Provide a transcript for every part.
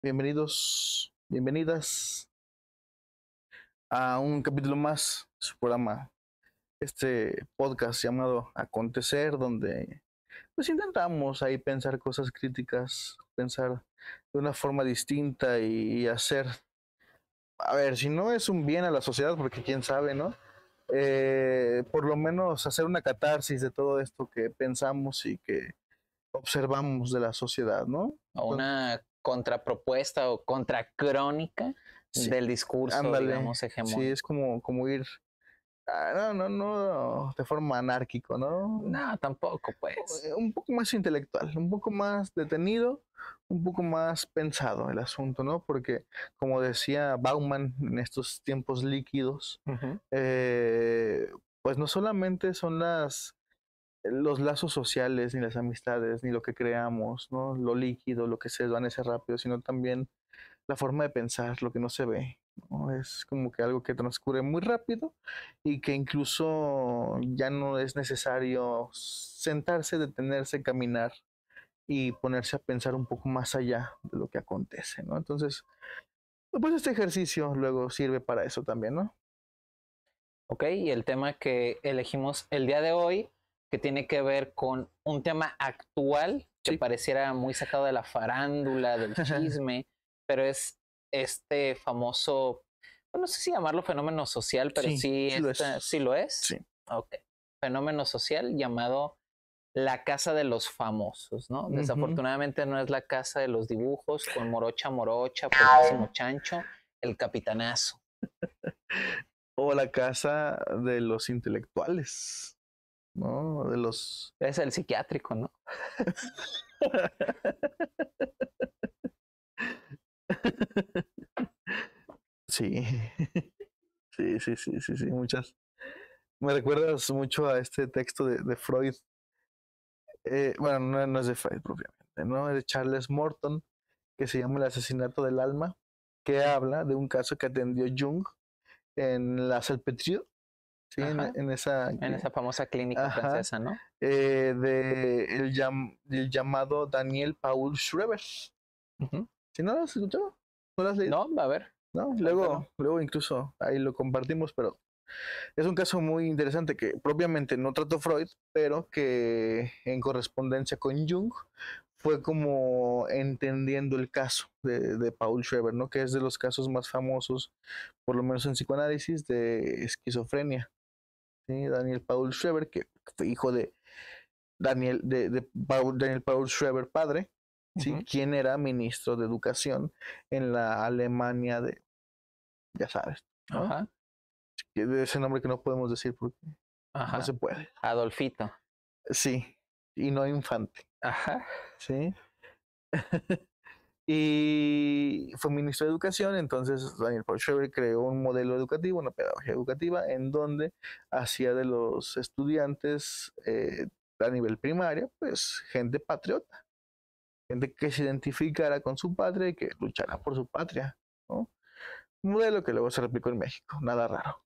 Bienvenidos, bienvenidas a un capítulo más de su programa, este podcast llamado Acontecer, donde pues intentamos ahí pensar cosas críticas, pensar de una forma distinta y hacer, a ver, si no es un bien a la sociedad, porque quién sabe, ¿no? Por lo menos hacer una catarsis de todo esto que pensamos y que observamos de la sociedad, ¿no? O Entonces, una contrapropuesta o contracrónica sí, del discurso, ándale, digamos, sí, hegemónico. es como ir no, de forma anárquico, ¿no? No, tampoco, pues. Un poco más intelectual, un poco más detenido, un poco más pensado el asunto, ¿no? Porque, como decía Bauman en estos tiempos líquidos, Ujú. pues no solamente son los lazos sociales, ni las amistades, ni lo que creamos, ¿no? Lo líquido, lo que se desvanece rápido, sino también la forma de pensar, lo que no se ve, ¿no? Es como que algo que transcurre muy rápido y que incluso ya no es necesario sentarse, detenerse, caminar y ponerse a pensar un poco más allá de lo que acontece, ¿no? Entonces, pues este ejercicio luego sirve para eso también, ¿no? Ok, y el tema que elegimos el día de hoy, que tiene que ver con un tema actual que Sí. pareciera muy sacado de la farándula, del chisme, pero es este famoso, bueno, no sé si llamarlo fenómeno social, pero Sí, sí, sí lo es. sí lo es. Sí. Ok, fenómeno social llamado la casa de los famosos, ¿no? Ujú. Desafortunadamente no es la casa de los dibujos con morocha morocha, puerquísimo chancho, el capitanazo. O la casa de los intelectuales, ¿no? De los... Es el psiquiátrico, ¿no? Sí, sí, muchas. Me recuerdas mucho a este texto de Freud. Bueno, no es de Freud propiamente, ¿no? Es de Charles Morton, que se llama El asesinato del alma, que habla de un caso que atendió Jung en la Salpêtrière, ¿sí? Ajá, En esa en esa famosa clínica ajá, francesa, ¿no? del llamado Daniel Paul Schreber. Ujú. ¿Sí no lo has escuchado? ¿No lo has leído? No, a ver, No, cuéntalo. luego incluso ahí lo compartimos, pero es un caso muy interesante que propiamente no trató Freud, pero que en correspondencia con Jung fue como entendiendo el caso de Paul Schreber, ¿no? Que es de los casos más famosos, por lo menos en psicoanálisis, de esquizofrenia. ¿Sí? Daniel Paul Schreber, que fue hijo de Daniel Paul Schreber padre, ¿sí? Ujú. Quien era ministro de educación en la Alemania de, ya sabes, ¿no? Ajá, De ese nombre que no podemos decir porque no ajá. se puede. Adolfito. Sí, y no infante, Ajá. ¿sí? Y fue ministro de Educación, entonces Daniel Paul Schreber creó un modelo educativo, una pedagogía educativa, en donde hacía de los estudiantes a nivel primario, pues gente patriota, gente que se identificara con su patria y que luchara por su patria, ¿no? Un modelo que luego se replicó en México, nada raro.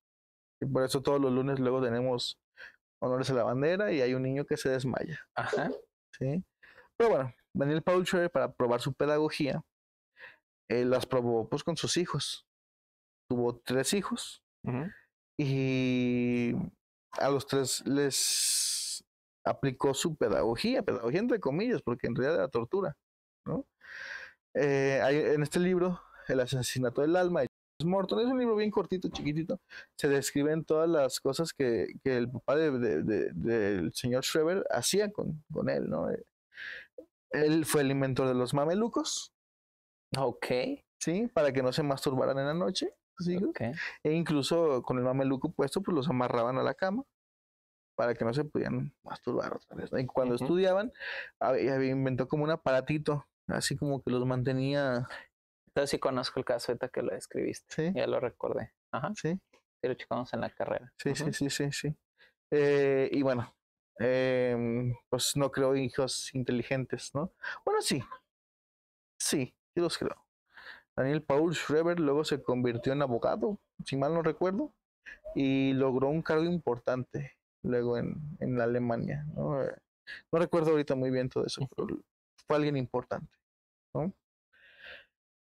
Y por eso todos los lunes luego tenemos honores a la bandera y hay un niño que se desmaya, Ajá. ¿sí? Pero bueno, Daniel Paul Schreber, para probar su pedagogía, las probó pues con sus hijos. Tuvo 3 hijos Ujú. y a los 3 les aplicó su pedagogía entre comillas, porque en realidad era tortura, ¿no? En este libro, El asesinato del alma, de James Morton, es un libro bien cortito, chiquitito. Se describen todas las cosas que el papá del señor Schreber hacía con él, ¿no? Él fue el inventor de los mamelucos, Ok, ¿sí? Para que no se masturbaran en la noche, sus hijos. ok. E incluso con el mameluco puesto, pues los amarraban a la cama para que no se pudieran masturbar otra vez, ¿no? Y cuando Ujú. estudiaban, inventó como un aparatito, así como que los mantenía, Entonces sí conozco el caso ahorita que lo escribiste. ¿sí? Ya lo recordé. Ajá. Sí, Sí lo checamos en la carrera. Ujú. sí. Y bueno, pues no creo hijos inteligentes, ¿no? Bueno, sí los creo. Daniel Paul Schreber luego se convirtió en abogado, si mal no recuerdo, y logró un cargo importante luego en Alemania, ¿no? No recuerdo ahorita muy bien todo eso, Ujú. pero fue alguien importante, ¿no?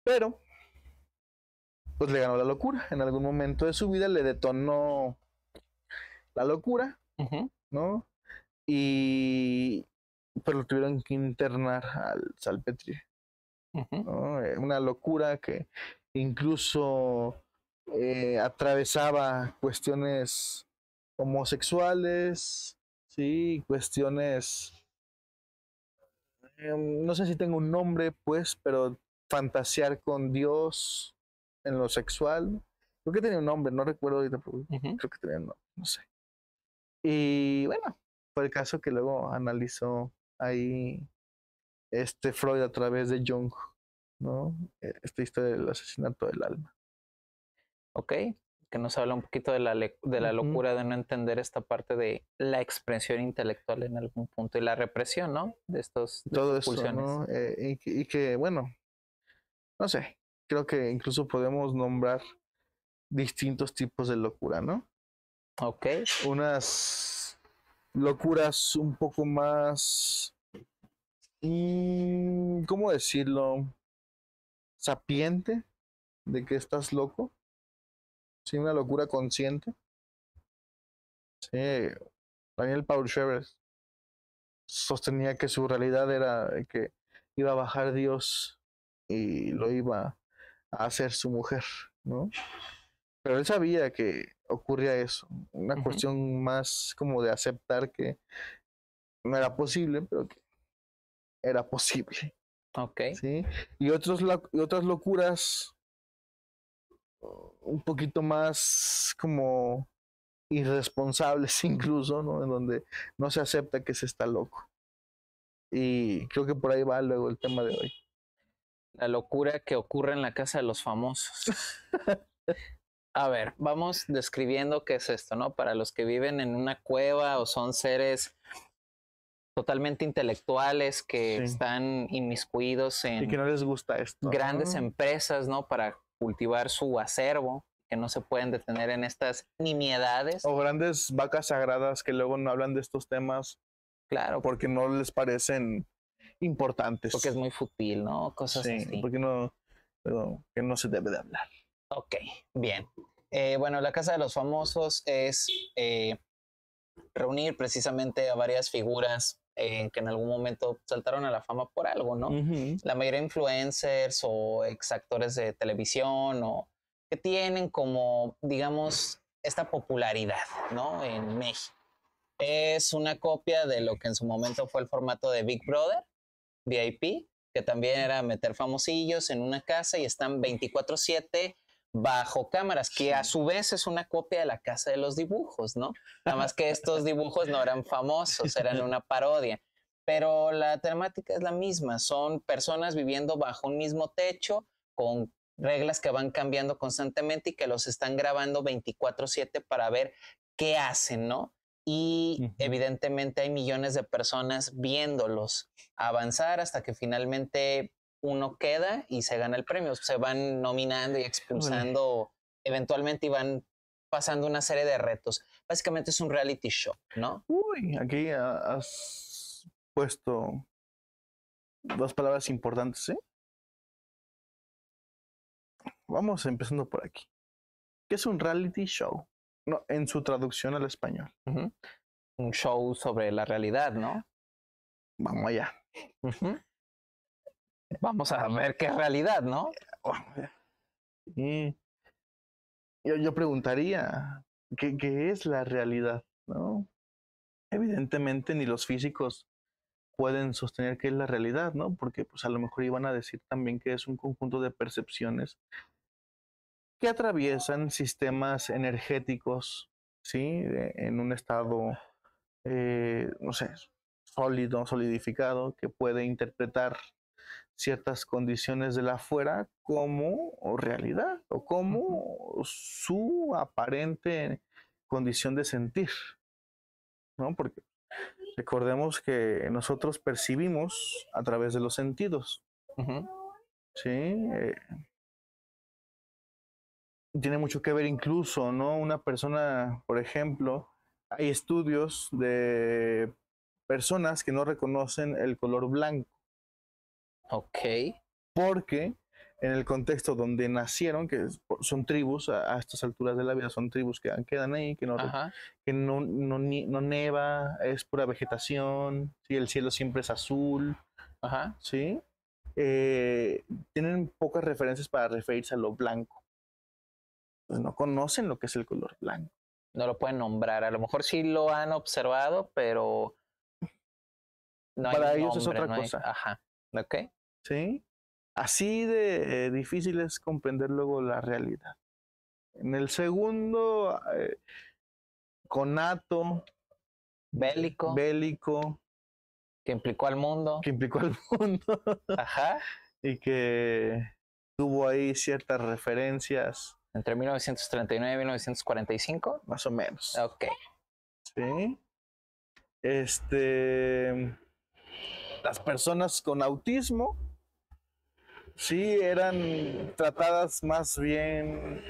Pero, pues le ganó la locura. En algún momento de su vida le detonó la locura, ¿no? Y pues lo tuvieron que internar al Salpetri, ¿no? Una locura que incluso atravesaba cuestiones homosexuales, sí, cuestiones, no sé si tengo un nombre, pues, pero fantasear con Dios en lo sexual. Creo que tenía un nombre, no recuerdo ahorita, pero creo que tenía un nombre, no sé. Y bueno, fue el caso que luego analizó ahí Freud a través de Jung, ¿no? Esta historia del asesinato del alma. Ok, que nos habla un poquito de la locura de no entender esta parte de la expresión intelectual en algún punto y la represión, ¿no? De todo estas eso, pulsiones. ¿no? Y que, bueno, no sé, creo que incluso podemos nombrar distintos tipos de locura, ¿no? Ok. Unas locuras un poco más, ¿cómo decirlo? Sapiente, de que estás loco. Sí, una locura consciente. Sí, Daniel Paul Scherer sostenía que su realidad era que iba a bajar Dios y lo iba a hacer su mujer, ¿no? Pero él sabía que ocurría eso, una cuestión más como de aceptar que no era posible, pero que era posible. Ok. ¿Sí? Y otras locuras un poquito más como irresponsables incluso, ¿no? En donde no se acepta que se está loco. Y creo que por ahí va luego el tema de hoy. La locura que ocurre en la casa de los famosos. A ver, vamos describiendo qué es esto, ¿no? Para los que viven en una cueva o son seres totalmente intelectuales que están inmiscuidos en y que no les gusta esto, grandes empresas, ¿no? Para cultivar su acervo, que no se pueden detener en estas nimiedades. O grandes vacas sagradas que luego no hablan de estos temas. Claro. Porque no les parecen importantes. Porque es muy fútil, ¿no? Cosas así. Porque que no se debe de hablar. Ok, bien. Bueno, la Casa de los Famosos es reunir precisamente a varias figuras que en algún momento saltaron a la fama por algo, ¿no? La mayoría influencers o exactores de televisión o que tienen como, digamos, esta popularidad, ¿no? En México. Es una copia de lo que en su momento fue el formato de Big Brother, VIP, que también era meter famosillos en una casa y están 24/7 bajo cámaras, que a su vez es una copia de la Casa de los Dibujos, ¿no? Nada más que estos dibujos no eran famosos, eran una parodia. Pero la temática es la misma, son personas viviendo bajo un mismo techo con reglas que van cambiando constantemente y que los están grabando 24/7 para ver qué hacen, ¿no? Y evidentemente hay millones de personas viéndolos avanzar hasta que finalmente uno queda y se gana el premio. Se van nominando y expulsando eventualmente y van pasando una serie de retos. Básicamente es un reality show, ¿no? Uy, aquí has puesto dos palabras importantes, ¿eh? Vamos empezando por aquí. ¿Qué es un reality show? No, en su traducción al español. Un show sobre la realidad, ¿no? Vamos allá. Vamos a ver qué es realidad, ¿no? Y yo preguntaría, ¿qué es la realidad? ¿No? Evidentemente ni los físicos pueden sostener que es la realidad, ¿no? Porque pues a lo mejor iban a decir también que es un conjunto de percepciones que atraviesan sistemas energéticos, ¿sí? En un estado, no sé, sólido, solidificado, que puede interpretar ciertas condiciones de la afuera como realidad o como su aparente condición de sentir, ¿no? Porque recordemos que nosotros percibimos a través de los sentidos, ¿sí? Tiene mucho que ver incluso, ¿no? Una persona, por ejemplo, hay estudios de personas que no reconocen el color blanco. Ok. Porque en el contexto donde nacieron, que son tribus a estas alturas de la vida, son tribus que quedan ahí, que no neva, es pura vegetación, ¿sí? El cielo siempre es azul, ¿sí? Tienen pocas referencias para referirse a lo blanco. Pues no conocen lo que es el color blanco. No lo pueden nombrar, a lo mejor sí lo han observado, pero no para hay ellos nombre, es otra no cosa. Ajá, ok. ¿Sí? Así de difícil es comprender luego la realidad. En el segundo, conato, bélico, que implicó al mundo. Ajá. Y que tuvo ahí ciertas referencias. Entre 1939 y 1945. Más o menos. Ok. Sí. Las personas con autismo sí eran tratadas más bien.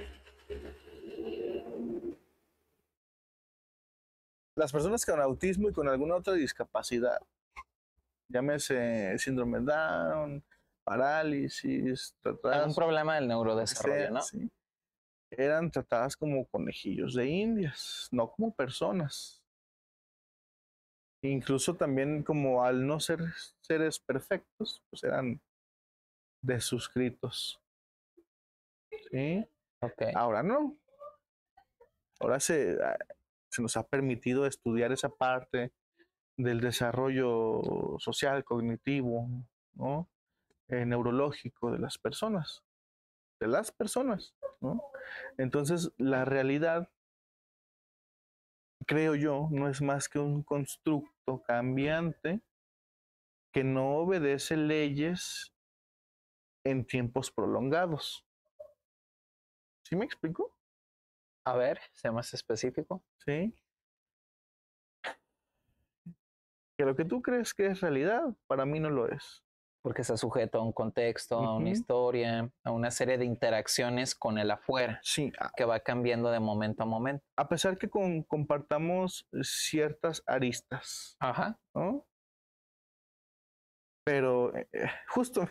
Las personas con autismo y con alguna otra discapacidad, llámese síndrome Down, parálisis, algún problema del neurodesarrollo, ¿no? Sí, eran tratadas como conejillos de indias, no como personas. Incluso también como al no ser seres perfectos, pues eran desuscritos. ¿Sí? Okay. Ahora no. Ahora se nos ha permitido estudiar esa parte del desarrollo social, cognitivo, ¿no? Neurológico de las personas. ¿No? Entonces, la realidad, creo yo, no es más que un constructo cambiante que no obedece leyes en tiempos prolongados. ¿Sí me explico? A ver, sea más específico. Sí. Que lo que tú crees que es realidad, para mí no lo es. Porque está sujeto a un contexto, a una historia, a una serie de interacciones con el afuera. Sí. Que va cambiando de momento a momento. A pesar que compartamos ciertas aristas. Ajá. ¿No? Pero justo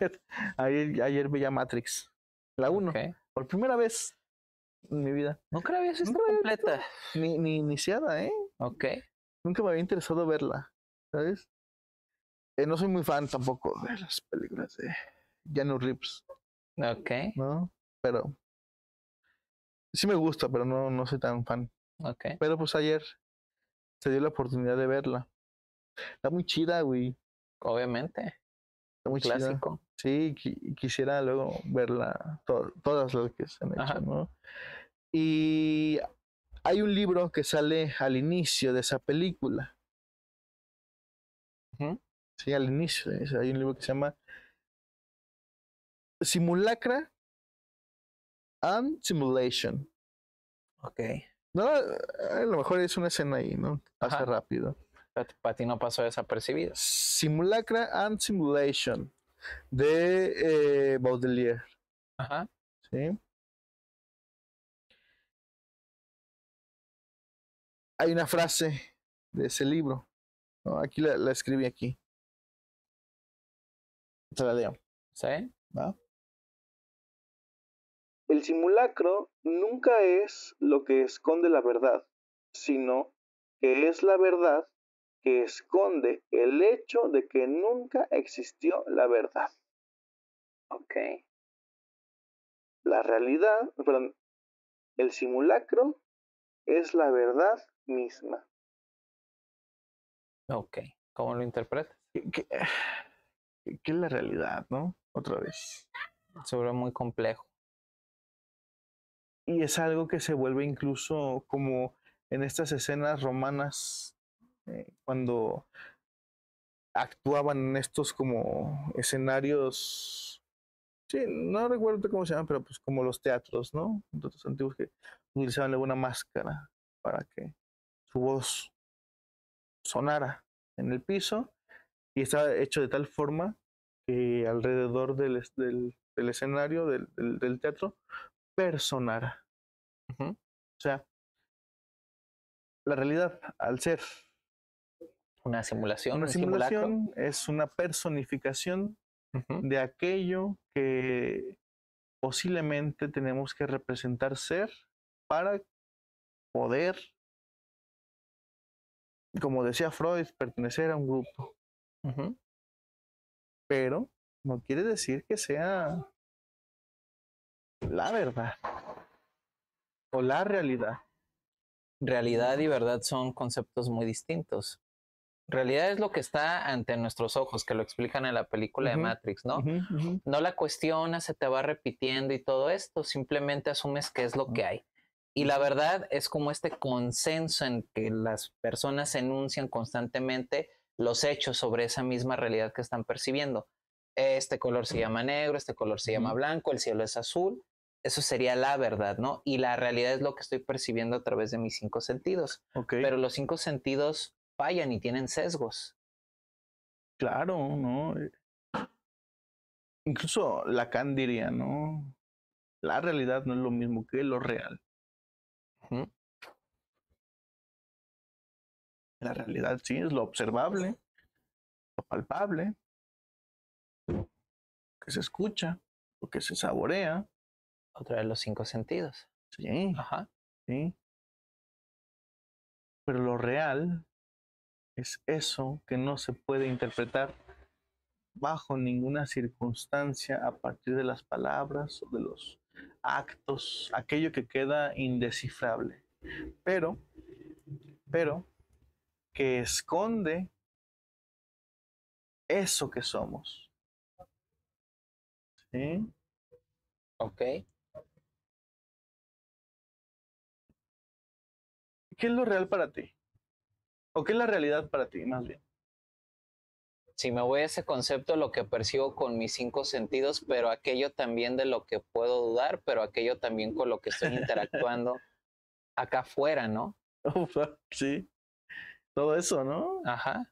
ayer veía Matrix, la 1, por primera vez en mi vida. Nunca la había visto completa. Ni iniciada, ¿eh? Ok. Nunca me había interesado verla, ¿sabes? No soy muy fan tampoco de las películas de Keanu Reeves. Ok. ¿No? Pero sí me gusta, pero no soy tan fan. Ok. Pero pues ayer se dio la oportunidad de verla. Está muy chida, güey. Obviamente. Está muy clásico. Chida. Sí, quisiera luego verla, todas las que se han hecho, ¿no? Y hay un libro que sale al inicio de esa película. Sí, al inicio. Hay un libro que se llama Simulacra and Simulation. Ok. No, a lo mejor es una escena ahí, ¿no? Pasa rápido. Para ti no pasó desapercibido. Simulacra and Simulation de Baudelaire. Ajá. ¿Sí? Hay una frase de ese libro, ¿no? Aquí la escribí aquí. Te la leo. ¿Sí? ¿Va? El simulacro nunca es lo que esconde la verdad, sino que es la verdad que esconde el hecho de que nunca existió la verdad. Ok. La realidad, perdón, el simulacro es la verdad misma. Ok. ¿Cómo lo interpretas? ¿Qué es la realidad, no? Otra vez. Sobre muy complejo. Y es algo que se vuelve incluso como en estas escenas romanas, cuando actuaban en estos como escenarios, sí, no recuerdo cómo se llaman, pero pues como los teatros, ¿no? Los antiguos que utilizaban alguna máscara para que su voz sonara en el piso, y estaba hecho de tal forma que alrededor del escenario, del teatro, personara. O sea, la realidad, al ser una simulación, una simulación, es una personificación de aquello que posiblemente tenemos que representar ser para poder, como decía Freud, pertenecer a un grupo. Pero no quiere decir que sea la verdad o la realidad. Realidad y verdad son conceptos muy distintos. Realidad es lo que está ante nuestros ojos, que lo explican en la película de Matrix, ¿no? No la cuestionas, se te va repitiendo y todo esto, simplemente asumes que es lo que hay. Y la verdad es como este consenso en que las personas enuncian constantemente los hechos sobre esa misma realidad que están percibiendo. Este color se llama negro, este color se llama blanco, el cielo es azul. Eso sería la verdad, ¿no? Y la realidad es lo que estoy percibiendo a través de mis 5 sentidos. Pero los 5 sentidos fallan y tienen sesgos. Claro, ¿no? Incluso Lacan diría, ¿no? La realidad no es lo mismo que lo real. La realidad sí es lo observable, lo palpable, lo que se escucha, lo que se saborea. Otra de los 5 sentidos. Sí. Ajá. Sí. Pero lo real es eso que no se puede interpretar bajo ninguna circunstancia a partir de las palabras o de los actos, aquello que queda indescifrable, pero que esconde eso que somos. ¿Sí? Ok. ¿Qué es lo real para ti? ¿O qué es la realidad para ti, más bien? Si me voy a ese concepto, lo que percibo con mis 5 sentidos, pero aquello también de lo que puedo dudar, pero aquello también con lo que estoy interactuando acá afuera, ¿no? Sí, todo eso, ¿no? Ajá.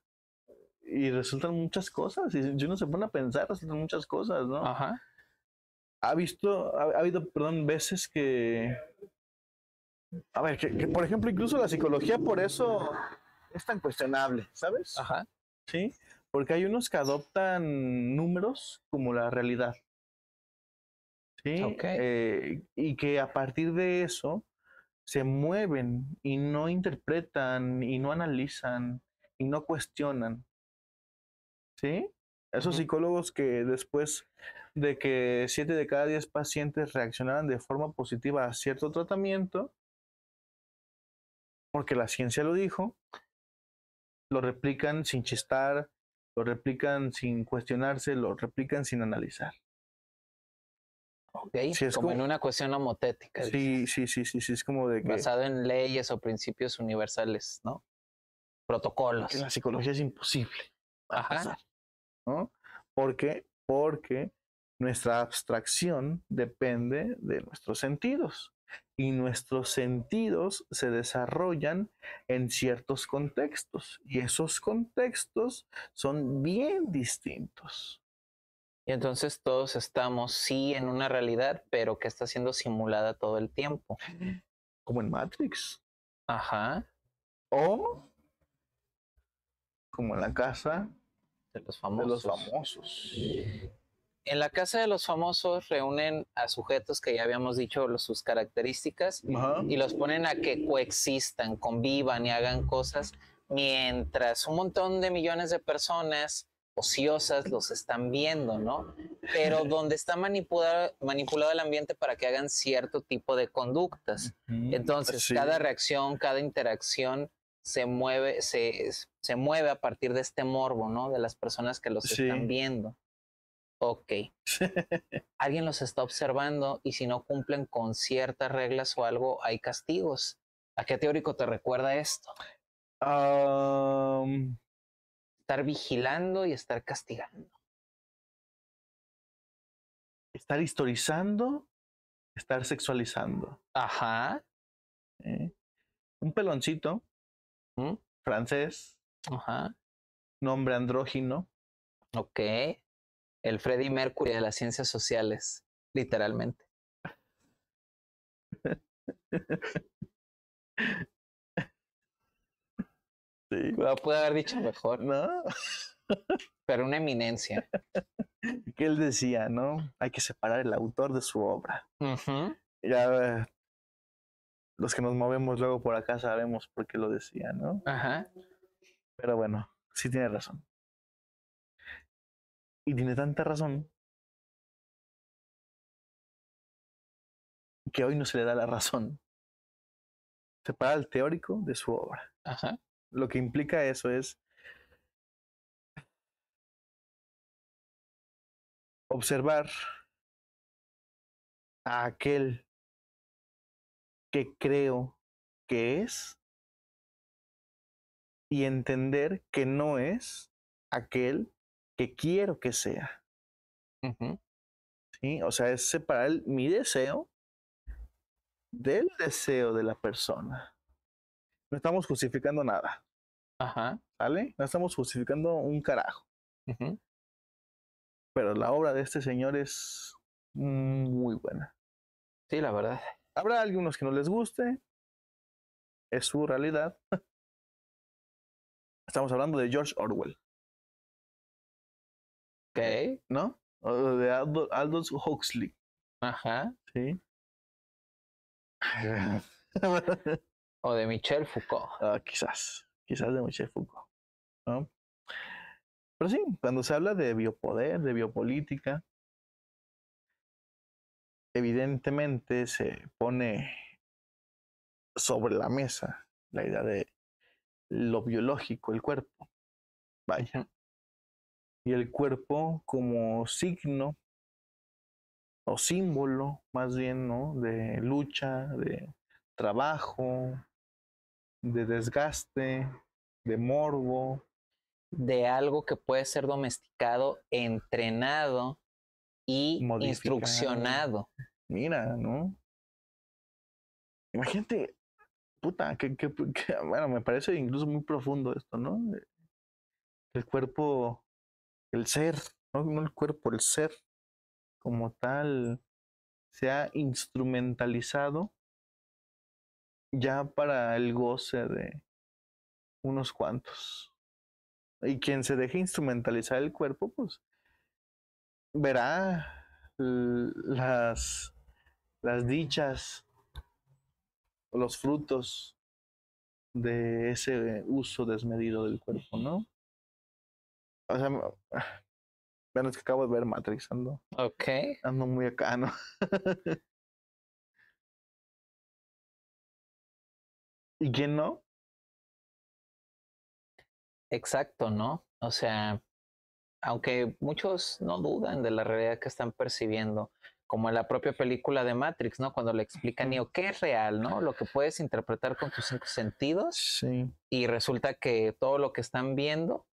Y resultan muchas cosas, y si uno se pone a pensar, resultan muchas cosas, ¿no? Ajá. Ha habido, perdón, veces que, a ver, que por ejemplo, incluso la psicología por eso es tan cuestionable, ¿sabes? Ajá. Sí, porque hay unos que adoptan números como la realidad. ¿Sí? Y que a partir de eso se mueven y no interpretan y no analizan y no cuestionan. ¿Sí? Esos psicólogos que después de que 7 de cada 10 pacientes reaccionaran de forma positiva a cierto tratamiento, porque la ciencia lo dijo, lo replican sin chistar, lo replican sin cuestionarse, lo replican sin analizar. Ok, sí, como en una cuestión homotética. Sí, es como de que... Basado en leyes o principios universales, ¿no? Protocolos. Que en la psicología es imposible pasar, ¿no? ¿Por qué? Porque nuestra abstracción depende de nuestros sentidos y nuestros sentidos se desarrollan en ciertos contextos y esos contextos son bien distintos. Y entonces todos estamos, sí, en una realidad, pero que está siendo simulada todo el tiempo. Como en Matrix. Ajá. O como en la casa de los famosos. En la casa de los famosos reúnen a sujetos que ya habíamos dicho sus características y los ponen a que coexistan, convivan y hagan cosas mientras un montón de millones de personas ociosas los están viendo, ¿no? Pero donde está manipulado el ambiente para que hagan cierto tipo de conductas. Entonces, cada reacción, cada interacción se mueve a partir de este morbo, ¿no? De las personas que los están viendo. Ok. Alguien los está observando y si no cumplen con ciertas reglas o algo, hay castigos. ¿A qué teórico te recuerda esto? Estar vigilando y estar castigando. Estar historizando, estar sexualizando. Ajá. Un peloncito francés. Ajá. Nombre andrógino. Ok. El Freddie Mercury de las ciencias sociales, literalmente. Sí. Lo pude haber dicho mejor. ¿No? Pero una eminencia. que él decía, ¿no? Hay que separar el autor de su obra. Ya los que nos movemos luego por acá sabemos por qué lo decía, ¿no? Ajá. Pero bueno, sí tiene razón. Y tiene tanta razón que hoy no se le da la razón. Separar el teórico de su obra. Ajá. Lo que implica eso es observar a aquel que creo que es y entender que no es aquel que quiero que sea. ¿Sí? O sea, es separar mi deseo del deseo de la persona. No estamos justificando nada. Ajá. ¿Vale? No estamos justificando un carajo. Pero la obra de este señor es muy buena. Sí, la verdad. Habrá algunos que no les guste. Es su realidad. Estamos hablando de George Orwell. Ok. ¿No? O de Aldous Huxley. Ajá. Sí. O de Michel Foucault. Quizás de Michel Foucault, ¿no? Pero sí, cuando se habla de biopoder, de biopolítica, evidentemente se pone sobre la mesa la idea de lo biológico, el cuerpo. Vaya. Y el cuerpo como signo o símbolo, más bien, ¿no? De lucha, de trabajo, de desgaste, de morbo. De algo que puede ser domesticado, entrenado y instruccionado. Mira, ¿no? Imagínate, puta, bueno, me parece incluso muy profundo esto, ¿no? El cuerpo, el ser, no el cuerpo, el ser como tal se ha instrumentalizado ya para el goce de unos cuantos. Y quien se deje instrumentalizar el cuerpo, pues verá las dichas, los frutos de ese uso desmedido del cuerpo, ¿no? O sea, bueno, es que acabo de ver Matrix, ando muy acá, ¿no? ¿Y quién no? Exacto, ¿no? O sea, aunque muchos no dudan de la realidad que están percibiendo, como en la propia película de Matrix, ¿no? Cuando le explican Neo qué es real, ¿no? Lo que puedes interpretar con tus 5 sentidos. Sí. Y resulta que todo lo que están viendo,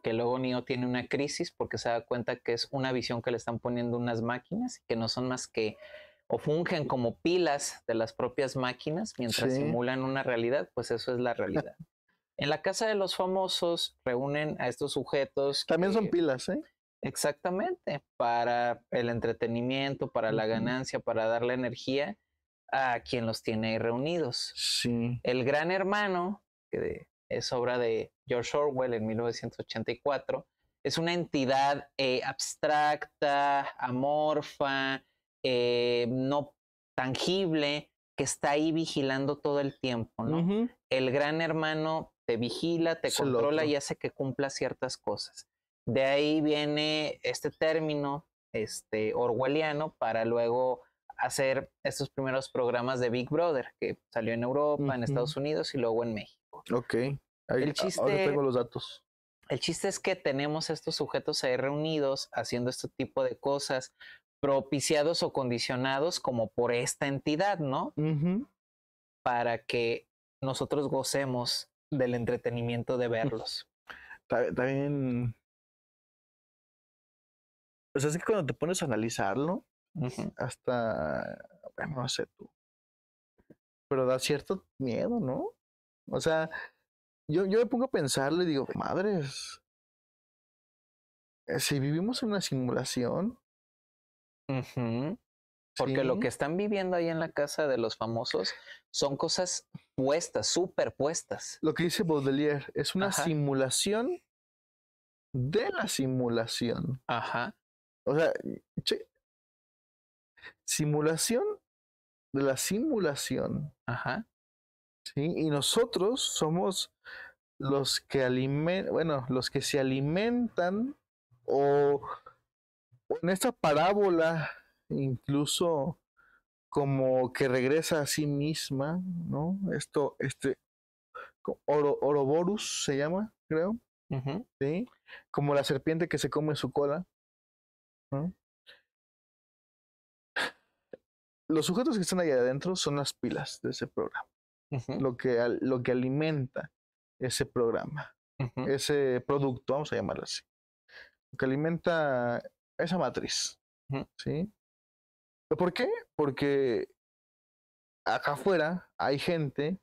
que luego Neo tiene una crisis porque se da cuenta que es una visión que le están poniendo unas máquinas y que no son más que o fungen como pilas de las propias máquinas mientras simulan una realidad, pues eso es la realidad. En la casa de los famosos reúnen a estos sujetos. También son pilas, ¿eh? Exactamente, para el entretenimiento, para la ganancia, para darle energía a quien los tiene ahí reunidos. Sí. El Gran Hermano, que es obra de George Orwell en 1984, es una entidad abstracta, amorfa, no tangible, que está ahí vigilando todo el tiempo, ¿no? El Gran Hermano te vigila, te controla y hace que cumpla ciertas cosas. De ahí viene este término orwelliano para luego hacer estos primeros programas de Big Brother, que salió en Europa, en Estados Unidos y luego en México. Ok, ahora tengo los datos. El chiste es que tenemos estos sujetos ahí reunidos haciendo este tipo de cosas, propiciados o condicionados como por esta entidad, ¿no? Para que nosotros gocemos del entretenimiento de verlos. También, pues es que cuando te pones a analizarlo, hasta, bueno, no sé tú, pero da cierto miedo, ¿no? O sea, yo me pongo a pensarlo y digo, madres, si vivimos en una simulación. Porque lo que están viviendo ahí en la casa de los famosos son cosas puestas, superpuestas. Lo que dice Baudelaire es una simulación de la simulación. Ajá. O sea, che, simulación de la simulación, Ajá. ¿sí? Y nosotros somos los que bueno, los que se alimentan o, o en esta parábola incluso como que regresa a sí misma, ¿no? Ouroboros se llama, creo, Ujú. ¿sí? Como la serpiente que se come su cola, ¿no? Los sujetos que están ahí adentro son las pilas de ese programa, Ujú. lo que alimenta ese programa, Ujú. ese producto, vamos a llamarlo así, lo que alimenta esa matriz, Ujú. ¿sí? ¿Por qué? Porque acá afuera hay gente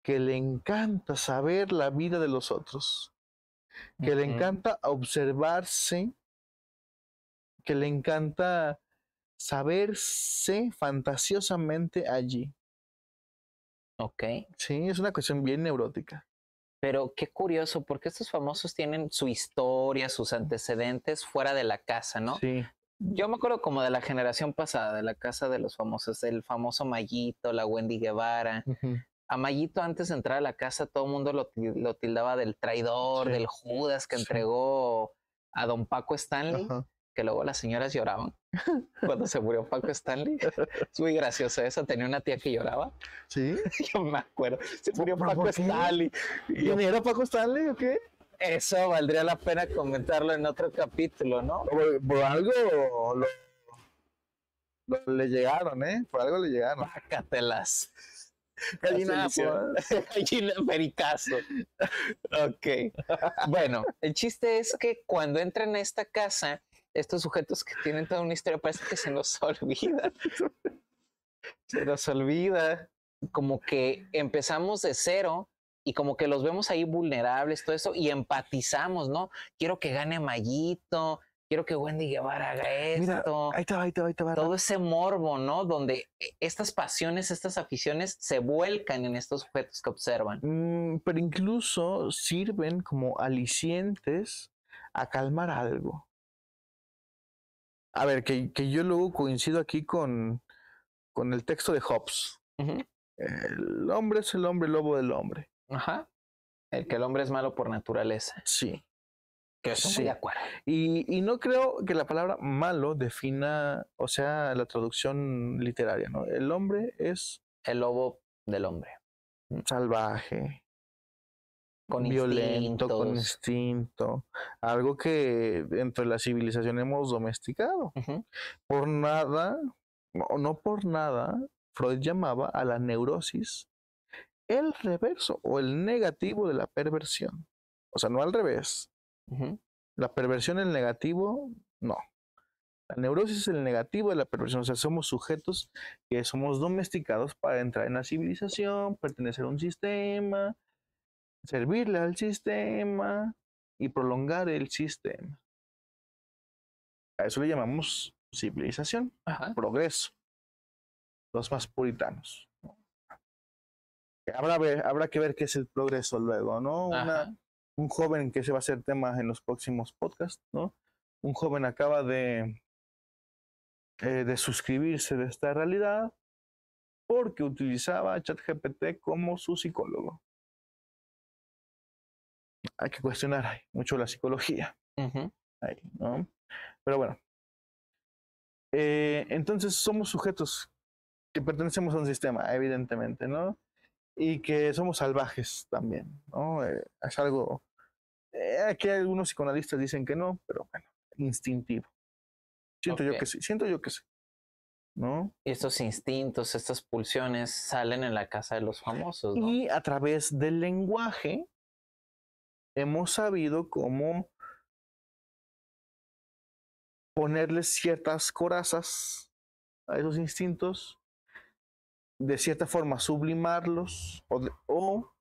que le encanta saber la vida de los otros, que le Ujú. encanta observarse, que le encanta saberse fantasiosamente allí. Ok. Sí, es una cuestión bien neurótica. Pero qué curioso, porque estos famosos tienen su historia, sus antecedentes fuera de la casa, ¿no? Sí. Yo me acuerdo como de la generación pasada, de la casa de los famosos, el famoso Mayito, la Wendy Guevara. Ujú. A Mayito antes de entrar a la casa todo el mundo lo tildaba del traidor, Sí, del Judas que sí. entregó a don Paco Stanley, Ajá. que luego las señoras lloraban cuando se murió Paco Stanley. Es muy gracioso eso, tenía una tía que lloraba. ¿Sí? Yo me acuerdo, se murió ¿Pero Paco por qué? Stanley. Y yo, ¿Quién era Paco Stanley o qué? eso valdría la pena comentarlo en otro capítulo, ¿no? Por algo le llegaron, ¿eh? Por algo le llegaron. Pácatelas. Así le Gallinazo, hicieron. ¿eh? Gallina pericazo. Ok. Bueno, el chiste es que cuando entran a esta casa, estos sujetos que tienen toda una historia, parece que se nos olvida. Se nos olvida. Como que empezamos de cero y como que los vemos ahí vulnerables, todo eso, y empatizamos, ¿no? Quiero que gane Mayito, quiero que Wendy Guevara haga Mira, esto, ahí te va, ahí te va, ahí te va. todo ese morbo, ¿no? Donde estas pasiones, estas aficiones se vuelcan en estos sujetos que observan. Pero incluso sirven como alicientes a calmar algo. A ver, que yo luego coincido aquí con el texto de Hobbes. Ujú. El hombre es el hombre lobo del hombre. Ajá. El que el hombre es malo por naturaleza. Sí, Que estoy muy de sí. acuerdo. Y no creo que la palabra malo defina, o sea, la traducción literaria, ¿no? El hombre es El lobo del hombre. salvaje, Con violento, con instintos. instinto, algo que dentro de la civilización hemos domesticado. Ujú. Por nada, o no por nada, Freud llamaba a la neurosis el reverso o el negativo de la perversión. O sea, no al revés. Ujú. La perversión, el negativo, no. La neurosis es el negativo de la perversión. O sea, somos sujetos que somos domesticados para entrar en la civilización, pertenecer a un sistema, servirle al sistema y prolongar el sistema. A eso le llamamos civilización, Ajá. progreso, los más puritanos. Habrá que ver qué es el progreso luego, ¿no? Ajá. Un joven, que se va a hacer tema en los próximos podcasts, ¿no? Un joven acaba de suscribirse de esta realidad porque utilizaba a ChatGPT como su psicólogo. Hay que cuestionar mucho la psicología Ujú. ahí, ¿no? Pero bueno, entonces somos sujetos que pertenecemos a un sistema, evidentemente, ¿no? Y que somos salvajes también, ¿no? Es algo, aquí algunos psicoanalistas dicen que no, pero bueno, instintivo. Siento Ok. yo que sí, siento yo que sí, ¿no? Y estos instintos, estas pulsiones salen en la casa de los famosos, ¿no? Y a través del lenguaje hemos sabido cómo ponerles ciertas corazas a esos instintos, de cierta forma sublimarlos o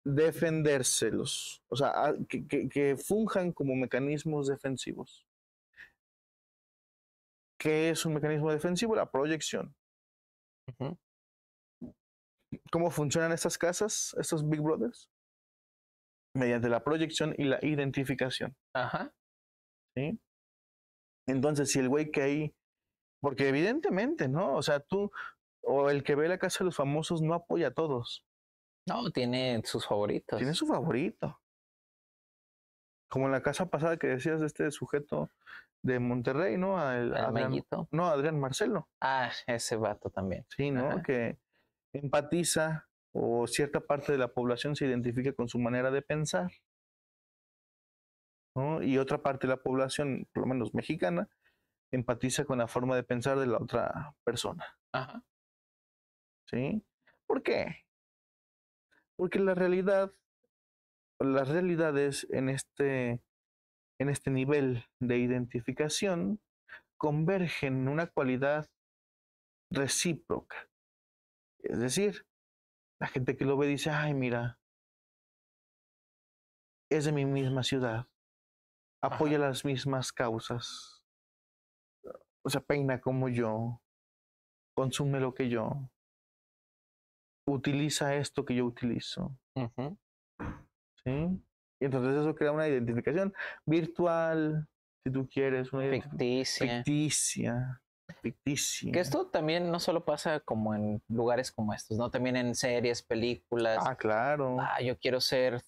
defendérselos, o sea, que funjan como mecanismos defensivos. ¿Qué es un mecanismo defensivo? La proyección. Ujú. ¿Cómo funcionan estas casas, estos Big Brothers? Mediante la proyección y la identificación. Ajá. ¿Sí? Entonces, si el güey que ahí, porque evidentemente, ¿no? O sea, tú, o el que ve la Casa de los Famosos no apoya a todos. No, tiene sus favoritos. Tiene su favorito. Como en la casa pasada que decías de este sujeto de Monterrey, ¿no? No, Adrián Marcelo. Ah, ese vato también. Sí, ¿no? Ajá. Que empatiza o cierta parte de la población se identifica con su manera de pensar, ¿no? Y otra parte de la población, por lo menos mexicana, empatiza con la forma de pensar de la otra persona. Ajá. ¿Sí? ¿Por qué? Porque las realidades en este nivel de identificación convergen en una cualidad recíproca. Es decir, la gente que lo ve dice, ay, mira, es de mi misma ciudad, apoya Ajá. las mismas causas, o sea, peina como yo, consume lo que yo, utiliza esto que yo utilizo. Uh-huh. ¿Sí? Y entonces eso crea una identificación virtual, si tú quieres, una ficticia. Que esto también no solo pasa como en lugares como estos, ¿no? También en series, películas. Ah, claro. Ah, yo quiero ser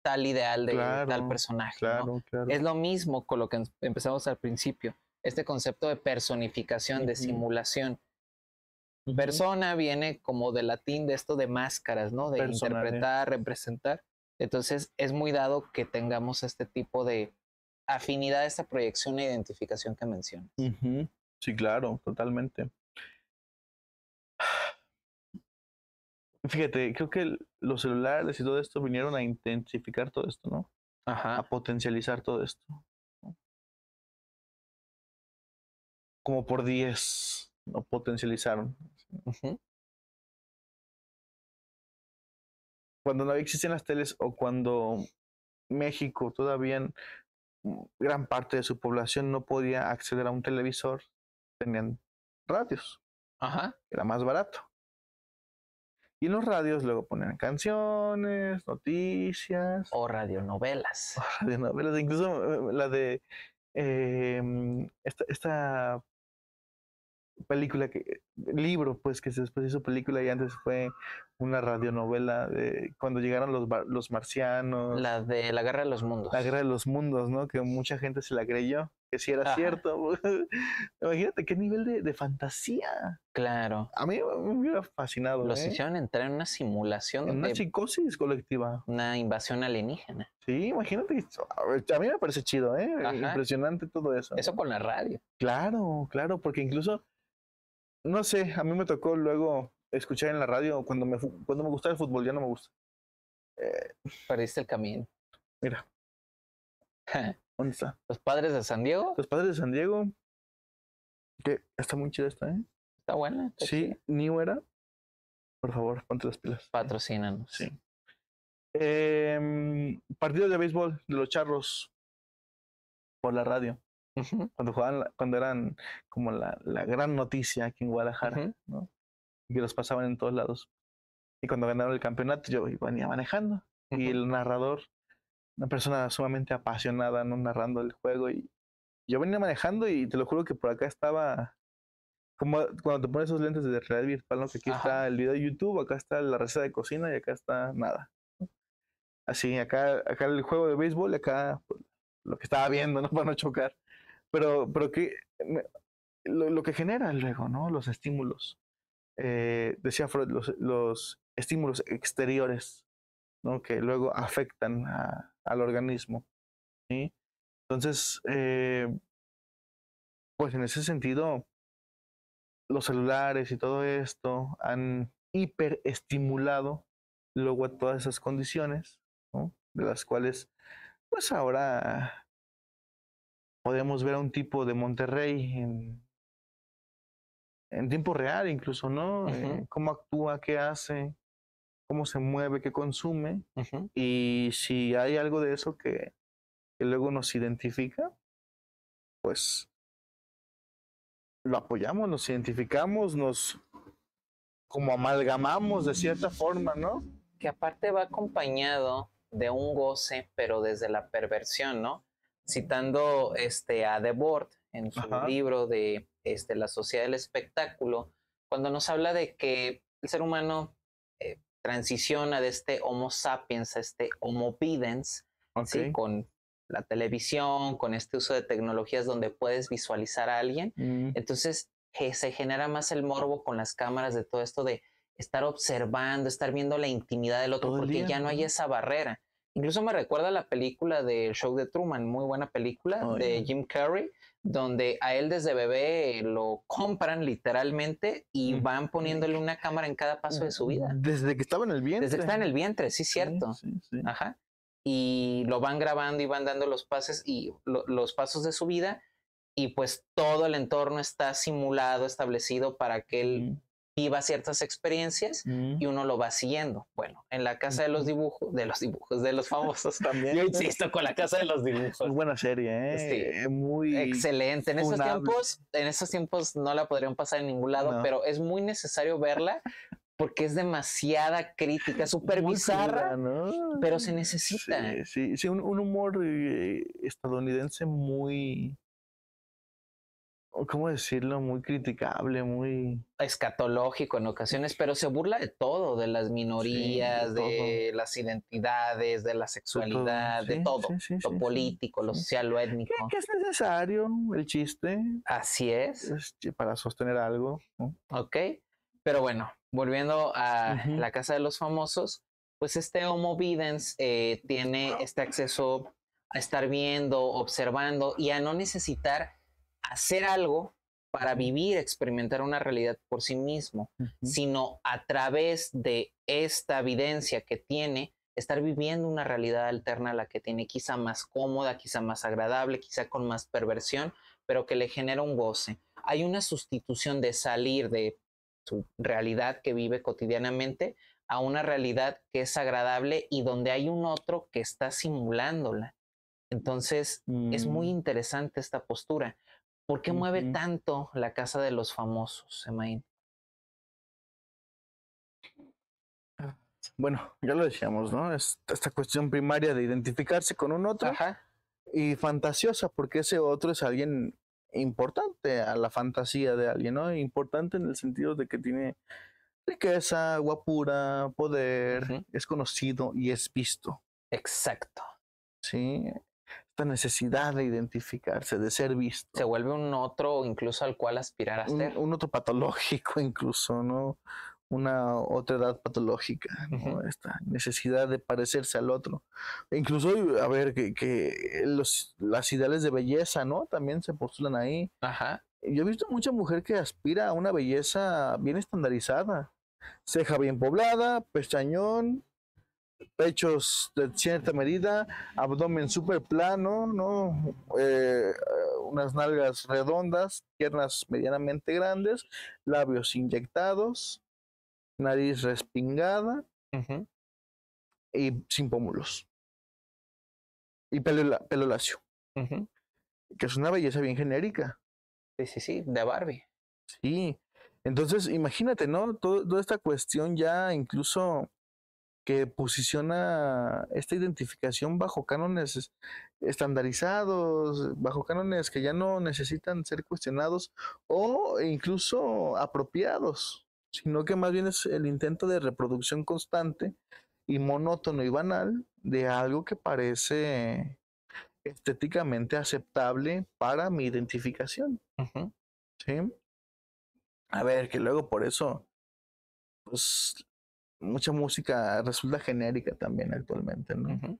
tal ideal de tal personaje, ¿no? Claro. Es lo mismo con lo que empezamos al principio. Este concepto de personificación, de simulación. Persona viene como del latín de esto de máscaras, ¿no? De interpretar, representar. Entonces es muy dado que tengamos este tipo de afinidad, esta proyección e identificación que mencionas. Sí, claro, totalmente. Fíjate, creo que los celulares y todo esto vinieron a intensificar todo esto, ¿no? Ajá. A potencializar todo esto, ¿no? Como por 10 lo potencializaron. Cuando no existían las teles o cuando México todavía gran parte de su población no podía acceder a un televisor, tenían radios. Ajá. Era más barato. Y en los radios luego ponían canciones, noticias. O radionovelas. Radionovelas, incluso la de esta película libro pues que después hizo película y antes fue una radionovela de cuando llegaron los marcianos. La de La Guerra de los Mundos. La Guerra de los Mundos, ¿no? Que mucha gente se la creyó, que sí era cierto. Imagínate qué nivel de fantasía. Claro. A mí me hubiera fascinado. Los hicieron entrar en una simulación. En una psicosis colectiva. Una invasión alienígena. Sí, imagínate. A mí me parece chido, ¿eh? Impresionante todo eso. Eso con la radio. Claro, porque incluso, no sé, a mí me tocó luego escuchar en la radio cuando me gustaba el fútbol, ya no me gusta. Perdiste el camino. Mira. ¿Dónde está? ¿Los Padres de San Diego? Los Padres de San Diego. Que está muy chida esta, ¿eh? Está buena. Está sí, chida. New Era. Por favor, ponte las pilas. Patrocínanos. Sí. Partidos de béisbol de los Charros por la radio. Cuando jugaban, cuando eran como la gran noticia aquí en Guadalajara, ¿no? Y que los pasaban en todos lados. Y cuando ganaron el campeonato, yo venía manejando. Y el narrador, una persona sumamente apasionada, ¿no? Narrando el juego. Y yo venía manejando y te lo juro que por acá estaba, como cuando te pones esos lentes de realidad virtual, ¿no? Que aquí está el video de YouTube, acá está la receta de cocina y acá está nada. Así, acá el juego de béisbol y acá pues, lo que estaba viendo, ¿no? Para no chocar. Pero que lo que genera luego, ¿no? Los estímulos. Decía Freud, los estímulos exteriores, ¿no? Que luego afectan al organismo, ¿sí? Entonces, pues en ese sentido, los celulares y todo esto han hiperestimulado luego a todas esas condiciones, ¿no? De las cuales, pues ahora podemos ver a un tipo de Monterrey en tiempo real incluso, ¿no? Cómo actúa, qué hace, cómo se mueve, qué consume. Y si hay algo de eso que luego nos identifica, pues lo apoyamos, nos identificamos, nos como amalgamamos de cierta forma, ¿no? Que aparte va acompañado de un goce, pero desde la perversión, ¿no? Citando a Debord, en su Ajá. libro de La sociedad del espectáculo, cuando nos habla de que el ser humano transiciona de este Homo sapiens a este Homo videns, ¿sí? Ok. Con la televisión, con este uso de tecnologías donde puedes visualizar a alguien. Mm, Entonces se genera más el morbo con las cámaras de todo esto de estar observando, estar viendo la intimidad del otro, todo el porque día, ya no hay ¿no? esa barrera. Incluso me recuerda la película de Show de Truman, muy buena película de Oye. Jim Carrey, donde a él desde bebé lo compran literalmente y Mm, van poniéndole una cámara en cada paso de su vida. Desde que estaba en el Desde que vientre. está en el vientre, sí, Sí, cierto. sí, sí. Ajá. Y lo van grabando y van dando los pases y los pasos de su vida y pues todo el entorno está simulado, establecido para que él Mm, viva ciertas experiencias mm, y uno lo va siguiendo. Bueno, en la casa ujú. de los famosos, También. yo insisto con la casa de los Muy dibujos. buena serie, Sí, muy excelente. funable. En estos tiempos no la podrían pasar en ningún lado, No, pero es muy necesario verla porque es demasiada crítica, súper muy cruda, bizarra, ¿no? pero se necesita. Sí, sí, sí, un humor estadounidense muy, ¿cómo decirlo? Muy criticable, muy, Escatológico en ocasiones, pero se burla de todo, de las sí, de minorías, todo, de las identidades, de la de todo, sexualidad, de sí, todo, sí, sí, lo sí, sí, político, lo sí. social, lo Que étnico. es necesario el chiste Así es, para sostener algo, ¿no? ¿ok? Pero bueno, volviendo a Ujú. la casa de los famosos, pues este Homo Videns tiene este acceso a estar viendo, observando y a no necesitar hacer algo para Ujú, vivir, experimentar una realidad por sí mismo, ujú, sino a través de esta evidencia que tiene, estar viviendo una realidad alterna a la que tiene, quizá más cómoda, quizá más agradable, quizá con más perversión, pero que le genera un goce. Hay una sustitución de salir de su realidad que vive cotidianamente a una realidad que es agradable y donde hay un otro que está simulándola. Entonces, es muy mm, interesante esta postura. ¿Por qué mueve ujú. tanto la casa de los famosos, Emain? Bueno, ya lo decíamos, ¿no? Es esta cuestión primaria de identificarse con un otro Ajá, y fantasiosa, porque ese otro es alguien importante a la fantasía de alguien, ¿no? Importante en el sentido de que tiene riqueza, guapura, poder, ujú, es conocido y es visto, exacto. ¿sí? Esta necesidad de identificarse, de ser Se visto. vuelve un otro incluso al cual aspirar a ser. Un otro patológico incluso, ¿no? Una otra edad patológica, ¿no? Ujú, Esta necesidad de parecerse al otro. E incluso, a ver, que las ideales de belleza, ¿no? También se postulan ahí. ajá, Yo he visto mucha mujer que aspira a una belleza bien estandarizada. Ceja bien poblada, pestañón, pechos de cierta medida, abdomen súper plano, ¿no? Unas nalgas redondas, piernas medianamente grandes, labios inyectados, nariz respingada ujú, y sin pómulos. Y pelo lacio, ujú. que es una belleza bien genérica. Sí, sí, sí, de Barbie. Sí. Entonces, imagínate, ¿no? Toda esta cuestión ya incluso que posiciona esta identificación bajo cánones estandarizados, bajo cánones que ya no necesitan ser cuestionados o incluso apropiados, sino que más bien es el intento de reproducción constante y monótono y banal de algo que parece estéticamente aceptable para mi identificación, Ujú, ¿sí? A ver, que luego por eso, pues, mucha música resulta genérica también actualmente, ¿no? ujú.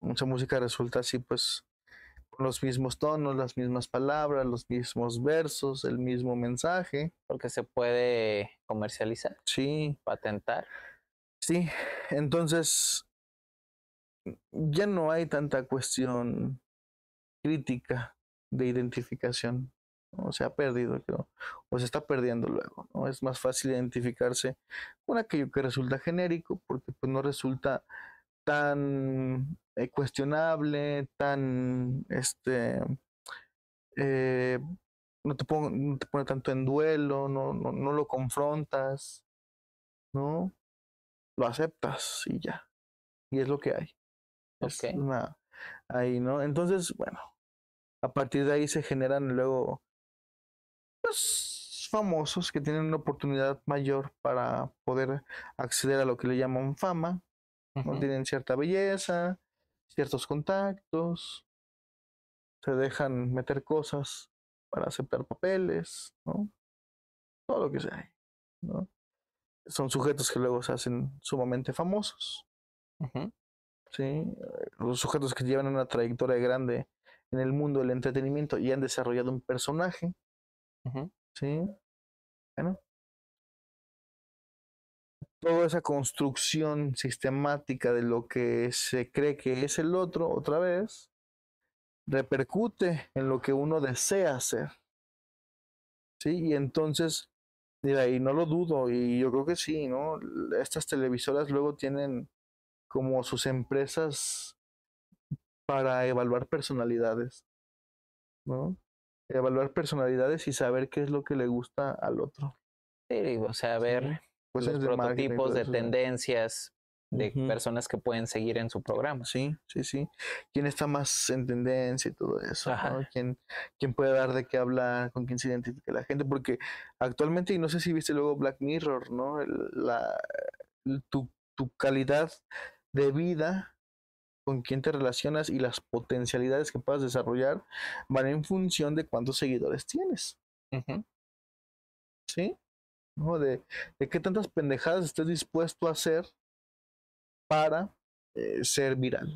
Mucha música resulta así, pues, con los mismos tonos, las mismas palabras, los mismos versos, el mismo mensaje. Porque se puede comercializar, Sí, patentar. sí. Entonces, ya no hay tanta cuestión crítica de identificación, ¿no? Se ha perdido, creo, o se está perdiendo luego, ¿no? Es más fácil identificarse con aquello que resulta genérico, porque pues no resulta tan cuestionable, tan eh, no te pone tanto en duelo, no lo confrontas, ¿no? Lo aceptas y ya. Y es lo que hay. Ok. Es una ahí, ¿no? Entonces, bueno, A partir de ahí se generan luego pues, famosos que tienen una oportunidad mayor para poder acceder a lo que le llaman fama, ¿no? Tienen cierta belleza, ciertos contactos, se dejan meter cosas para aceptar papeles, ¿no? Todo lo que sea, ¿no? Son sujetos que luego se hacen sumamente famosos, ¿sí? Los sujetos que llevan una trayectoria grande en el mundo del entretenimiento y han desarrollado un personaje, ¿sí? Bueno, toda esa construcción sistemática de lo que se cree que es el otro, otra vez, repercute en lo que uno desea hacer, ¿sí? Y entonces, mira, y no lo dudo, y yo creo que sí, ¿no? Estas televisoras luego tienen como sus empresas para evaluar personalidades, ¿no? Evaluar personalidades y saber qué es lo que le gusta al otro. Sí, o sea, ver los de marketing, prototipos todo de eso, tendencias de personas que pueden seguir en su programa. Sí. ¿Quién está más en tendencia y todo eso? ¿No? ¿Quién puede dar de qué hablar? ¿Con quién se identifica la gente? Porque actualmente, y no sé si viste luego Black Mirror, ¿no? Tu calidad de vida, con quién te relacionas y las potencialidades que puedas desarrollar van en función de cuántos seguidores tienes. ¿Sí? ¿No? De qué tantas pendejadas estés dispuesto a hacer para ser viral.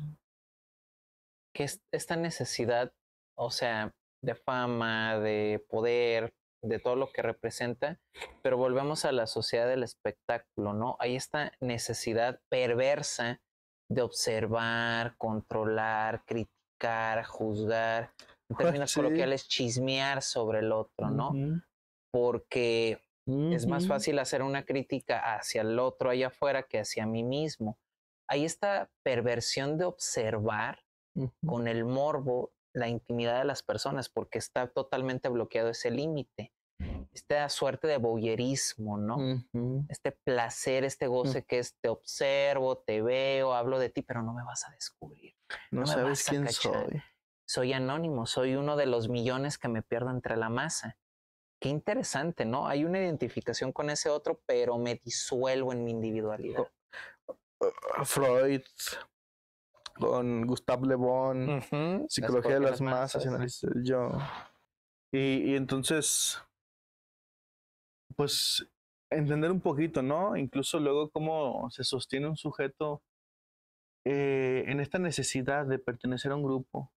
Que es esta necesidad, o sea, de fama, de poder, de todo lo que representa, pero volvemos a la sociedad del espectáculo, ¿no? Hay esta necesidad perversa de observar, controlar, criticar, juzgar, en términos coloquiales, chismear sobre el otro, ¿no? Porque es más fácil hacer una crítica hacia el otro allá afuera que hacia mí mismo. Hay esta perversión de observar con el morbo la intimidad de las personas porque está totalmente bloqueado ese límite. Esta suerte de voyeurismo, ¿no? Este placer, este goce que es te observo, te veo, hablo de ti, pero no me vas a descubrir. No me sabes vas a quién cachar. soy. Soy anónimo, soy uno de los millones que me pierdo entre la masa. Qué interesante, ¿no? Hay una identificación con ese otro, pero me disuelvo en mi individualidad. Freud, con Gustave Le Bon, Psicología de las masas, análisis del yo. Y entonces, pues, entender un poquito, ¿no? Incluso luego cómo se sostiene un sujeto en esta necesidad de pertenecer a un grupo.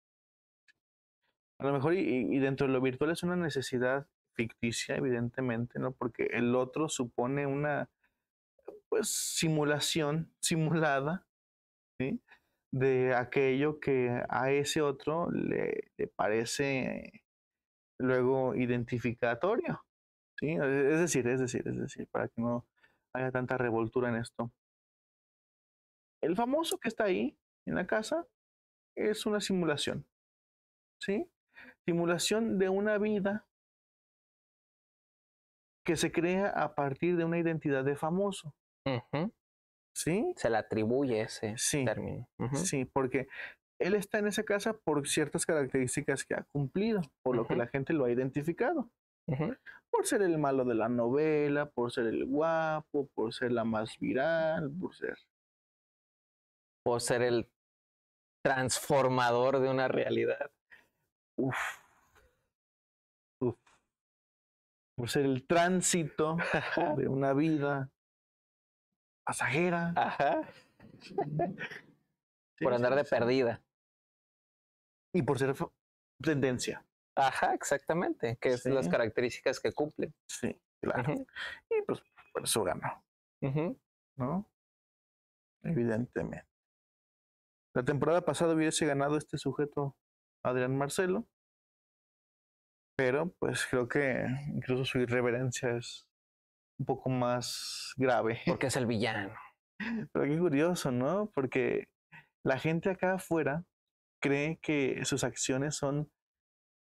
A lo mejor y dentro de lo virtual es una necesidad ficticia, evidentemente, ¿no? Porque el otro supone una, pues, simulación simulada, ¿sí? De aquello que a ese otro le parece luego identificatorio, ¿sí? Es decir, para que no haya tanta revoltura en esto. El famoso que está ahí en la casa es una simulación, ¿sí? Simulación de una vida que se crea a partir de una identidad de famoso. ¿Sí? Se le atribuye ese término. Sí, porque él está en esa casa por ciertas características que ha cumplido, por lo que la gente lo ha identificado. Por ser el malo de la novela, por ser el guapo, por ser la más viral, por ser el transformador de una realidad. Uf. Por ser el tránsito de una vida pasajera. Por andar de perdida. Y por ser tendencia. Exactamente, que es las características que cumplen. Sí, claro. Y pues por eso ganó. ¿No? Evidentemente. La temporada pasada hubiese ganado este sujeto, Adrián Marcelo, pero pues creo que incluso su irreverencia es un poco más grave. Porque es el villano. Pero qué curioso, ¿no? Porque la gente acá afuera cree que sus acciones son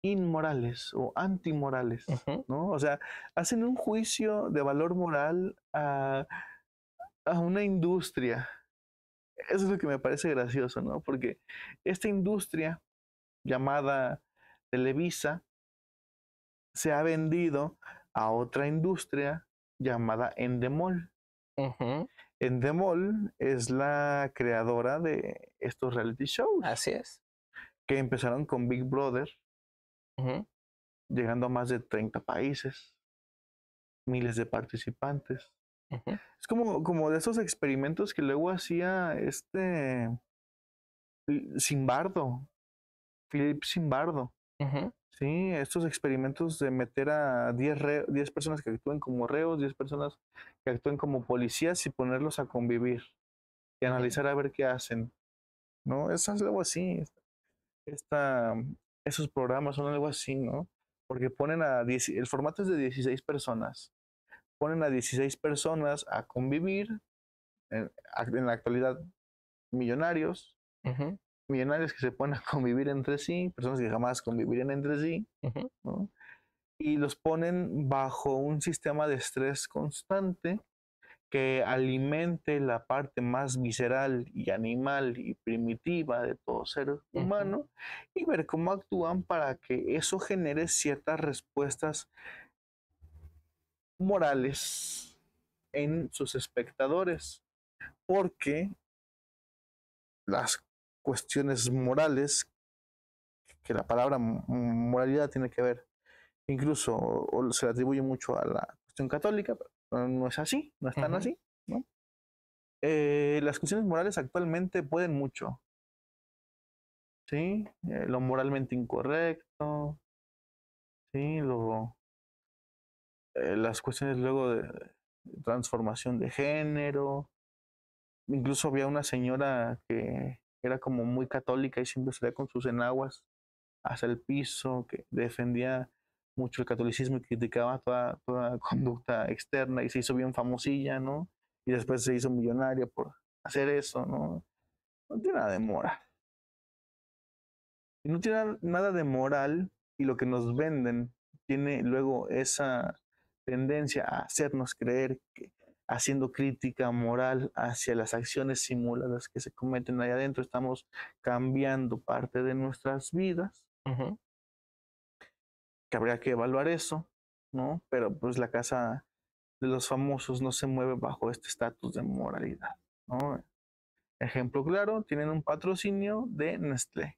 inmorales o antimorales, ¿no? O sea, hacen un juicio de valor moral a una industria. Eso es lo que me parece gracioso, ¿no? Porque esta industria llamada Televisa se ha vendido a otra industria llamada Endemol. Endemol es la creadora de estos reality shows. Así es. Que empezaron con Big Brother, llegando a más de 30 países, miles de participantes. Es como de esos experimentos que luego hacía Zimbardo, Philip Zimbardo. Sí, estos experimentos de meter a 10 personas que actúen como reos, 10 personas que actúen como policías y ponerlos a convivir y analizar a ver qué hacen, ¿no? Eso es algo así. Esos programas son algo así, ¿no? Porque ponen el formato es de 16 personas. Ponen a 16 personas a convivir, en la actualidad millonarios, millonarios que se ponen a convivir entre sí, personas que jamás convivirían entre sí, ¿no? Y los ponen bajo un sistema de estrés constante que alimente la parte más visceral y animal y primitiva de todo ser humano y ver cómo actúan para que eso genere ciertas respuestas morales en sus espectadores. Porque las cuestiones morales, que la palabra moralidad tiene que ver, incluso o se le atribuye mucho a la cuestión católica, pero no es así, no es tan así, ¿no? Las cuestiones morales actualmente pueden mucho, ¿sí? Lo moralmente incorrecto, ¿sí? Las cuestiones luego de transformación de género. Incluso había una señora que era como muy católica y siempre salía con sus enaguas hacia el piso, que defendía mucho el catolicismo y criticaba toda conducta externa y se hizo bien famosilla, ¿no? Y después se hizo millonaria por hacer eso, ¿no? No tiene nada de moral. Y no tiene nada de moral y lo que nos venden tiene luego esa tendencia a hacernos creer que haciendo crítica moral hacia las acciones simuladas que se cometen allá adentro estamos cambiando parte de nuestras vidas. Que habría que evaluar eso, ¿no? Pero pues la casa de los famosos no se mueve bajo este estatus de moralidad, ¿no? Ejemplo claro, tienen un patrocinio de Nestlé.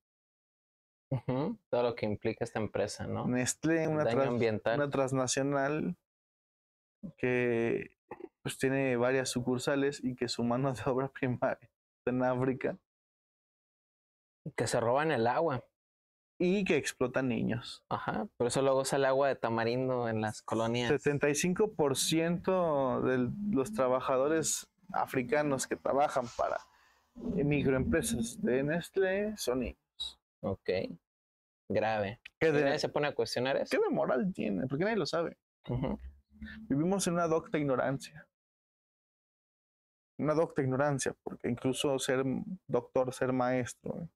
Todo lo que implica esta empresa, ¿no? Nestlé, Daño ambiental. una transnacional que pues tiene varias sucursales y que su mano de obra primaria está en África. Que se roban el agua. Y que explotan niños. Ajá, por eso luego sale agua de tamarindo en las colonias. 75% de los trabajadores africanos que trabajan para microempresas de Nestlé son niños. Ok, grave. ¿Y nadie se pone a cuestionar eso? ¿Qué de moral tiene? Porque nadie lo sabe. Vivimos en una docta ignorancia. Una docta ignorancia, porque incluso ser doctor, ser maestro,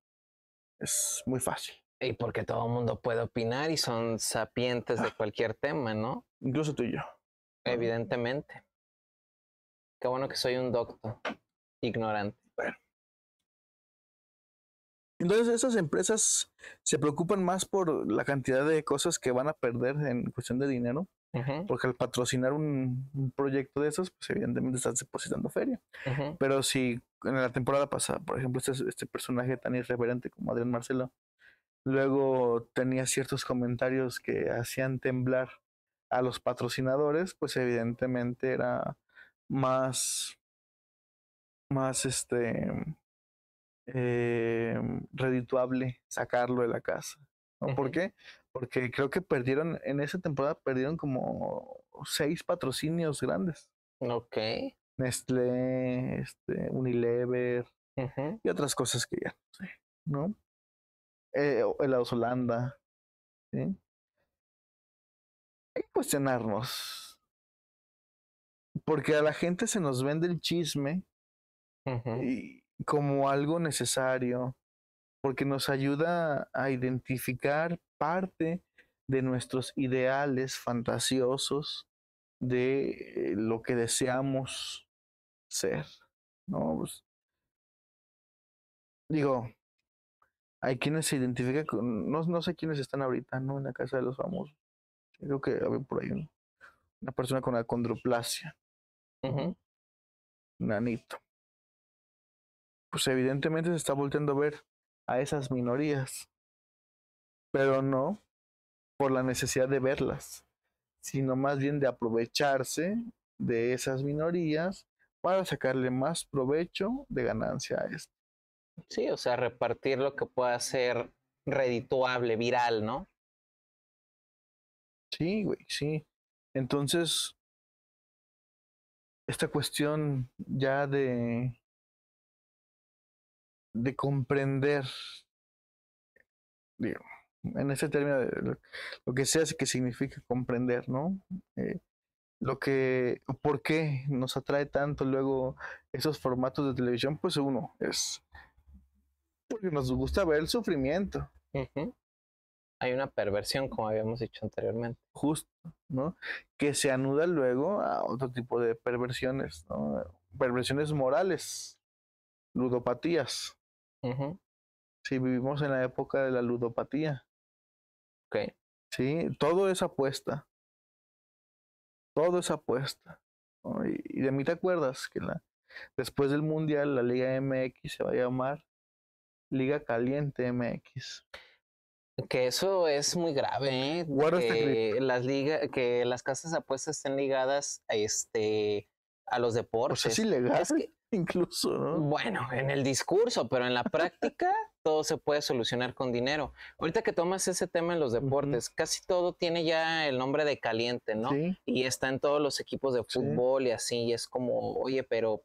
es muy fácil. Y porque todo el mundo puede opinar y son sapientes de cualquier tema, ¿no? Incluso tú y yo. Evidentemente. Qué bueno que soy un doctor ignorante. Bueno. Entonces esas empresas se preocupan más por la cantidad de cosas que van a perder en cuestión de dinero, porque al patrocinar un proyecto de esos, pues evidentemente estás depositando feria. Pero si en la temporada pasada, por ejemplo, este personaje tan irreverente como Adrián Marcelo, luego tenía ciertos comentarios que hacían temblar a los patrocinadores, pues evidentemente era más redituable sacarlo de la casa, ¿no? ¿Por qué? Porque creo que en esa temporada perdieron como 6 patrocinios grandes. Ok. Nestlé, Unilever y otras cosas que ya no sé, ¿no? Helados Holanda, ¿sí? Hay que cuestionarnos, porque a la gente se nos vende el chisme y como algo necesario, porque nos ayuda a identificar parte de nuestros ideales fantasiosos de lo que deseamos ser, ¿no? Pues, digo, Hay quienes se identifican con, no sé quiénes están ahorita, ¿no? En la casa de los famosos. Creo que había por ahí una persona con acondroplasia, Ujú. un nanito. Pues evidentemente se está volteando a ver a esas minorías, pero no por la necesidad de verlas, sino más bien de aprovecharse de esas minorías para sacarle más provecho de ganancia a esto. Sí, o sea, repartir lo que pueda ser redituable, viral, ¿no? Sí, güey, sí. Entonces, esta cuestión ya de comprender, digo, en ese término de lo que sea que significa comprender, ¿no? ¿Por qué nos atrae tanto luego esos formatos de televisión? Pues uno, es porque nos gusta ver el sufrimiento, Ujú. Hay una perversión, como habíamos dicho anteriormente. justo, ¿no? Que se anuda luego a otro tipo de perversiones, ¿no? Perversiones morales, ludopatías. Ujú. Si vivimos en la época de la ludopatía, Ok. ¿sí? Todo es apuesta. ¿No? Y de mí te acuerdas que después del Mundial la Liga MX se va a llamar Liga Caliente MX. Que eso es muy grave, ¿eh? Guarda este clip. Que las casas de apuestas estén ligadas a los Pues es deportes. ilegal, Es que, incluso, ¿no? bueno, en el discurso, pero en la práctica todo se puede solucionar con dinero. Ahorita que tomas ese tema en los deportes, casi todo tiene ya el nombre de caliente, ¿no? Sí, Y está en todos los equipos de sí. fútbol y así, y es como, oye, pero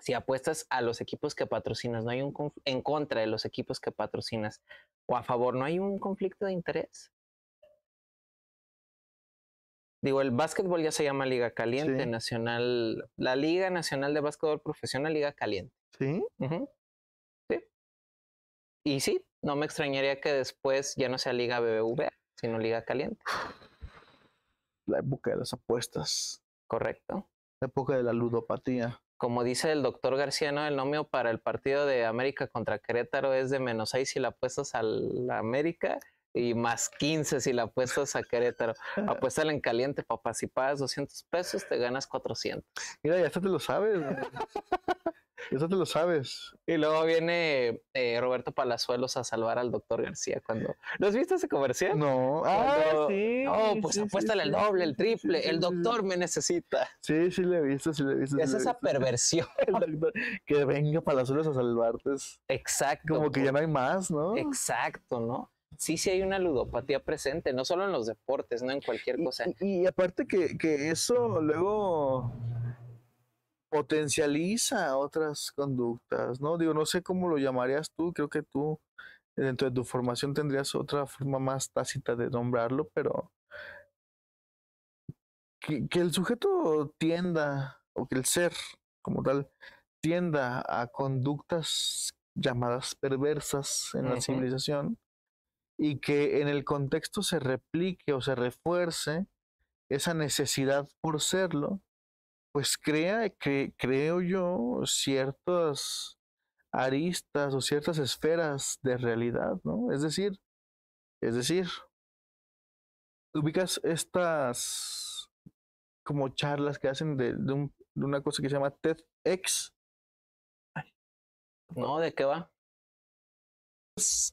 si apuestas a los equipos que patrocinas, no hay en contra de los equipos que patrocinas o a favor, no hay un conflicto de interés. Digo, el básquetbol ya se llama Liga Caliente Sí, Nacional, la Liga Nacional de Básquetbol Profesional, Liga Caliente. sí. Ujú, sí. Y sí, no me extrañaría que después ya no sea Liga BBVA, sino Liga Caliente. La época de las apuestas, Correcto. la época de la ludopatía. Como dice el doctor García, ¿no? El nomio para el partido de América contra Querétaro es de -6 si la apuestas a la América y +15 si la apuestas a Querétaro. Apuéstala en caliente, papá. Si pagas 200 pesos, te ganas 400. Mira, ya hasta te lo sabes, ya hasta te lo sabes. Y luego viene Roberto Palazuelos a salvar al doctor García cuando... ¿No has visto ese comercial? No, sí, No, pues sí, sí, apuéstale el sí, doble, sí, el sí, sí, triple. El doctor me necesita. sí, sí, le he visto, sí, le he visto, sí, Es le he esa visto. perversión. El doctor, que venga Palazuelos a salvarte. Exacto. Como que ya no hay más, ¿no? Exacto, ¿no? Sí, sí hay una ludopatía presente, no solo en los deportes, no en cualquier cosa. Y aparte que eso luego potencializa otras conductas, ¿no? Digo, no sé cómo lo llamarías tú, creo que tú dentro de tu formación tendrías otra forma más tácita de nombrarlo, pero que el sujeto tienda, o que el ser como tal, tienda a conductas llamadas perversas en la civilización y que en el contexto se replique o se refuerce esa necesidad por serlo, pues creo yo ciertas aristas o ciertas esferas de realidad, ¿no? Es decir, ubicas estas como charlas que hacen de una cosa que se llama TEDx. ¿No? ¿De qué va?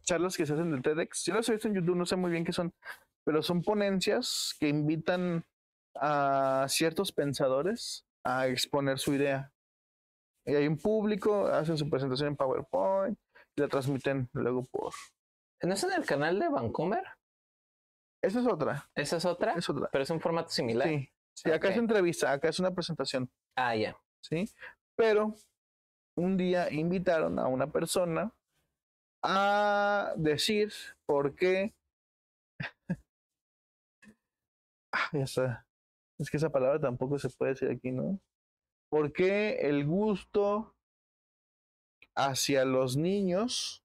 Charlas que se hacen del TEDx. Yo las he visto en YouTube, no sé muy bien qué son, pero son ponencias que invitan a ciertos pensadores a exponer su idea. Y hay un público, hacen su presentación en PowerPoint y la transmiten luego por... ¿No es en el canal de Vancomer? Esa es otra, ¿Esa es otra? es otra. Pero es un formato similar. Sí, sí, acá es Ok. entrevista, acá es una presentación, Ah, ya. ¿sí? Pero un día invitaron a una persona a decir por qué... Ya está. Es que esa palabra tampoco se puede decir aquí, ¿no? ¿Por qué el gusto hacia los niños,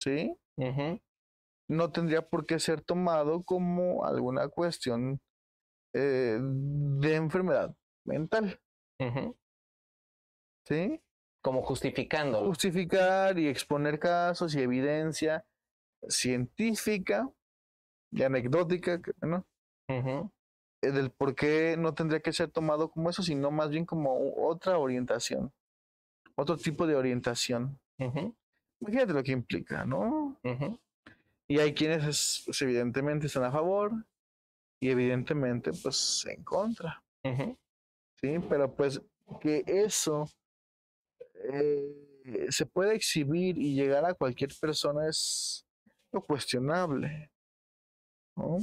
¿sí? Ujú, No tendría por qué ser tomado como alguna cuestión de enfermedad mental, ujú. ¿sí? Como justificándolo. Justificar y exponer casos y evidencia científica y anecdótica, ¿no? Del por qué no tendría que ser tomado como eso, sino más bien como otra orientación, otro tipo de orientación. Imagínate lo que implica, ¿no? Y hay quienes pues, evidentemente están a favor y evidentemente pues en contra. Sí, pero pues que eso se pueda exhibir y llegar a cualquier persona es lo cuestionable, ¿no?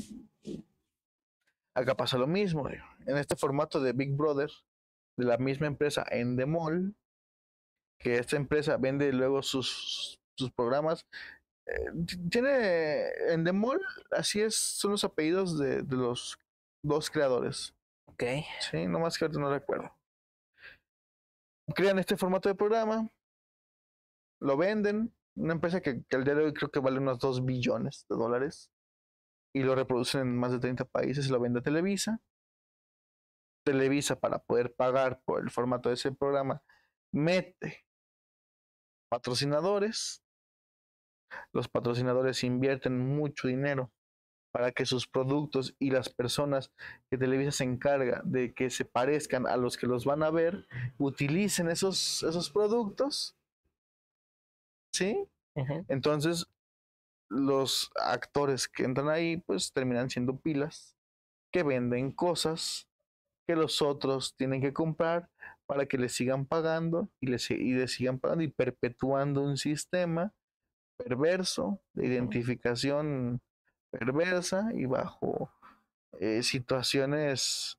Acá pasa lo mismo, en este formato de Big Brother, de la misma empresa Endemol, que esta empresa vende luego sus programas. Tiene Endemol, así es, son los apellidos de los dos creadores. Ok. Sí, nomás que ahorita no recuerdo. Crean este formato de programa, lo venden, una empresa que al día de hoy creo que vale unos 2 billones de dólares, y lo reproducen en más de 30 países y lo vende a Televisa. Televisa, para poder pagar por el formato de ese programa, mete patrocinadores. Los patrocinadores invierten mucho dinero para que sus productos y las personas que Televisa se encarga de que se parezcan a los que los van a ver, utilicen esos productos. ¿Sí? Entonces, los actores que entran ahí, pues terminan siendo pilas que venden cosas que los otros tienen que comprar para que les sigan pagando y les sigan pagando y perpetuando un sistema perverso de identificación perversa y bajo situaciones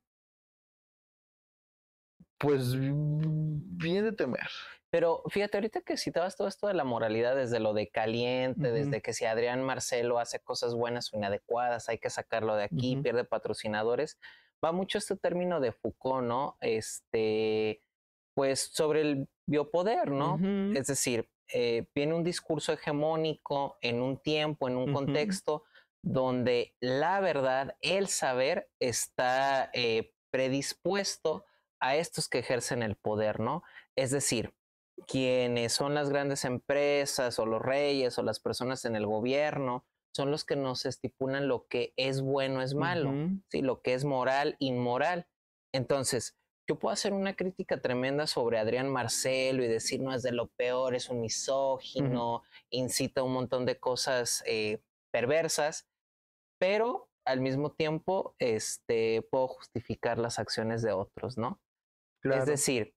pues bien de temer. Pero fíjate, ahorita que citabas todo esto de la moralidad, desde lo de Caliente, desde que si Adrián Marcelo hace cosas buenas o inadecuadas, hay que sacarlo de aquí, pierde patrocinadores, va mucho este término de Foucault, ¿no? Pues sobre el biopoder, ¿no? Es decir, viene un discurso hegemónico en un tiempo, en un contexto donde la verdad, el saber está predispuesto a estos que ejercen el poder, ¿no? Es decir, quienes son las grandes empresas o los reyes o las personas en el gobierno son los que nos estipulan lo que es bueno, es malo, ¿sí? Lo que es moral, inmoral. Entonces, yo puedo hacer una crítica tremenda sobre Adrián Marcelo y decir, no, es de lo peor, es un misógino, incita un montón de cosas perversas, pero al mismo tiempo puedo justificar las acciones de otros, ¿no? Claro. Es decir,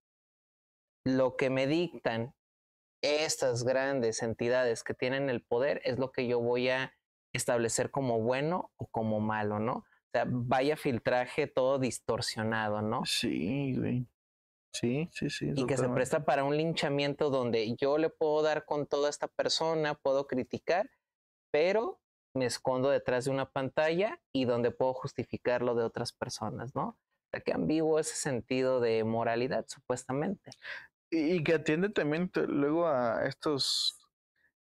lo que me dictan estas grandes entidades que tienen el poder es lo que yo voy a establecer como bueno o como malo, ¿no? O sea, vaya filtraje todo distorsionado, ¿no? Sí, güey. Sí. Y que se presta para un linchamiento donde yo le puedo dar con toda esta persona, puedo criticar, pero me escondo detrás de una pantalla y donde puedo justificar lo de otras personas, ¿no? O sea, que ambiguo ese sentido de moralidad, supuestamente. Y que atiende también luego a estos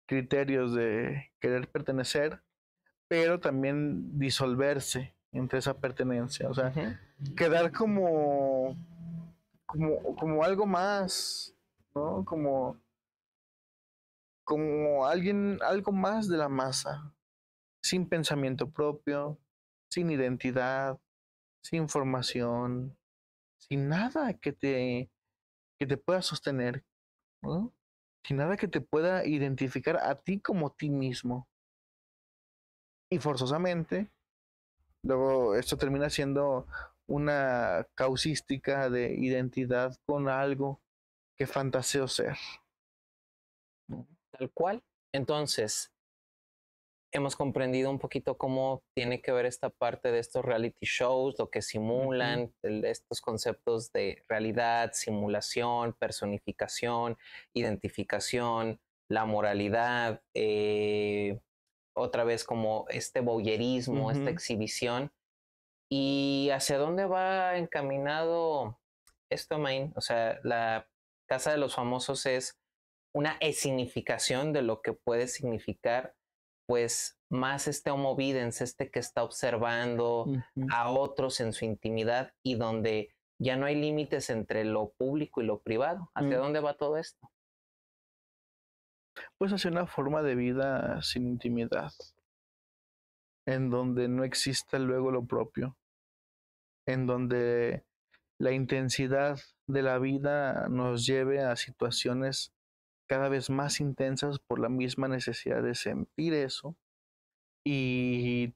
criterios de querer pertenecer, pero también disolverse entre esa pertenencia, o sea, quedar como algo más, ¿no? Como alguien, algo más de la masa, sin pensamiento propio, sin identidad, sin formación, sin nada que te pueda sostener, ¿no? Sin nada que te pueda identificar a ti como ti mismo. Y forzosamente, luego esto termina siendo una causística de identidad con algo que fantaseo ser. Tal cual. Entonces, hemos comprendido un poquito cómo tiene que ver esta parte de estos reality shows, lo que simulan, estos conceptos de realidad, simulación, personificación, identificación, la moralidad, otra vez como este voyerismo, esta exhibición. ¿Y hacia dónde va encaminado esto, Main? O sea, la Casa de los Famosos es una escenificación de lo que puede significar, pues, más este homo videns, que está observando a otros en su intimidad y donde ya no hay límites entre lo público y lo privado. ¿Hacia dónde va todo esto? pues hacia una forma de vida sin intimidad, en donde no exista luego lo propio, en donde la intensidad de la vida nos lleve a situaciones cada vez más intensas por la misma necesidad de sentir eso, y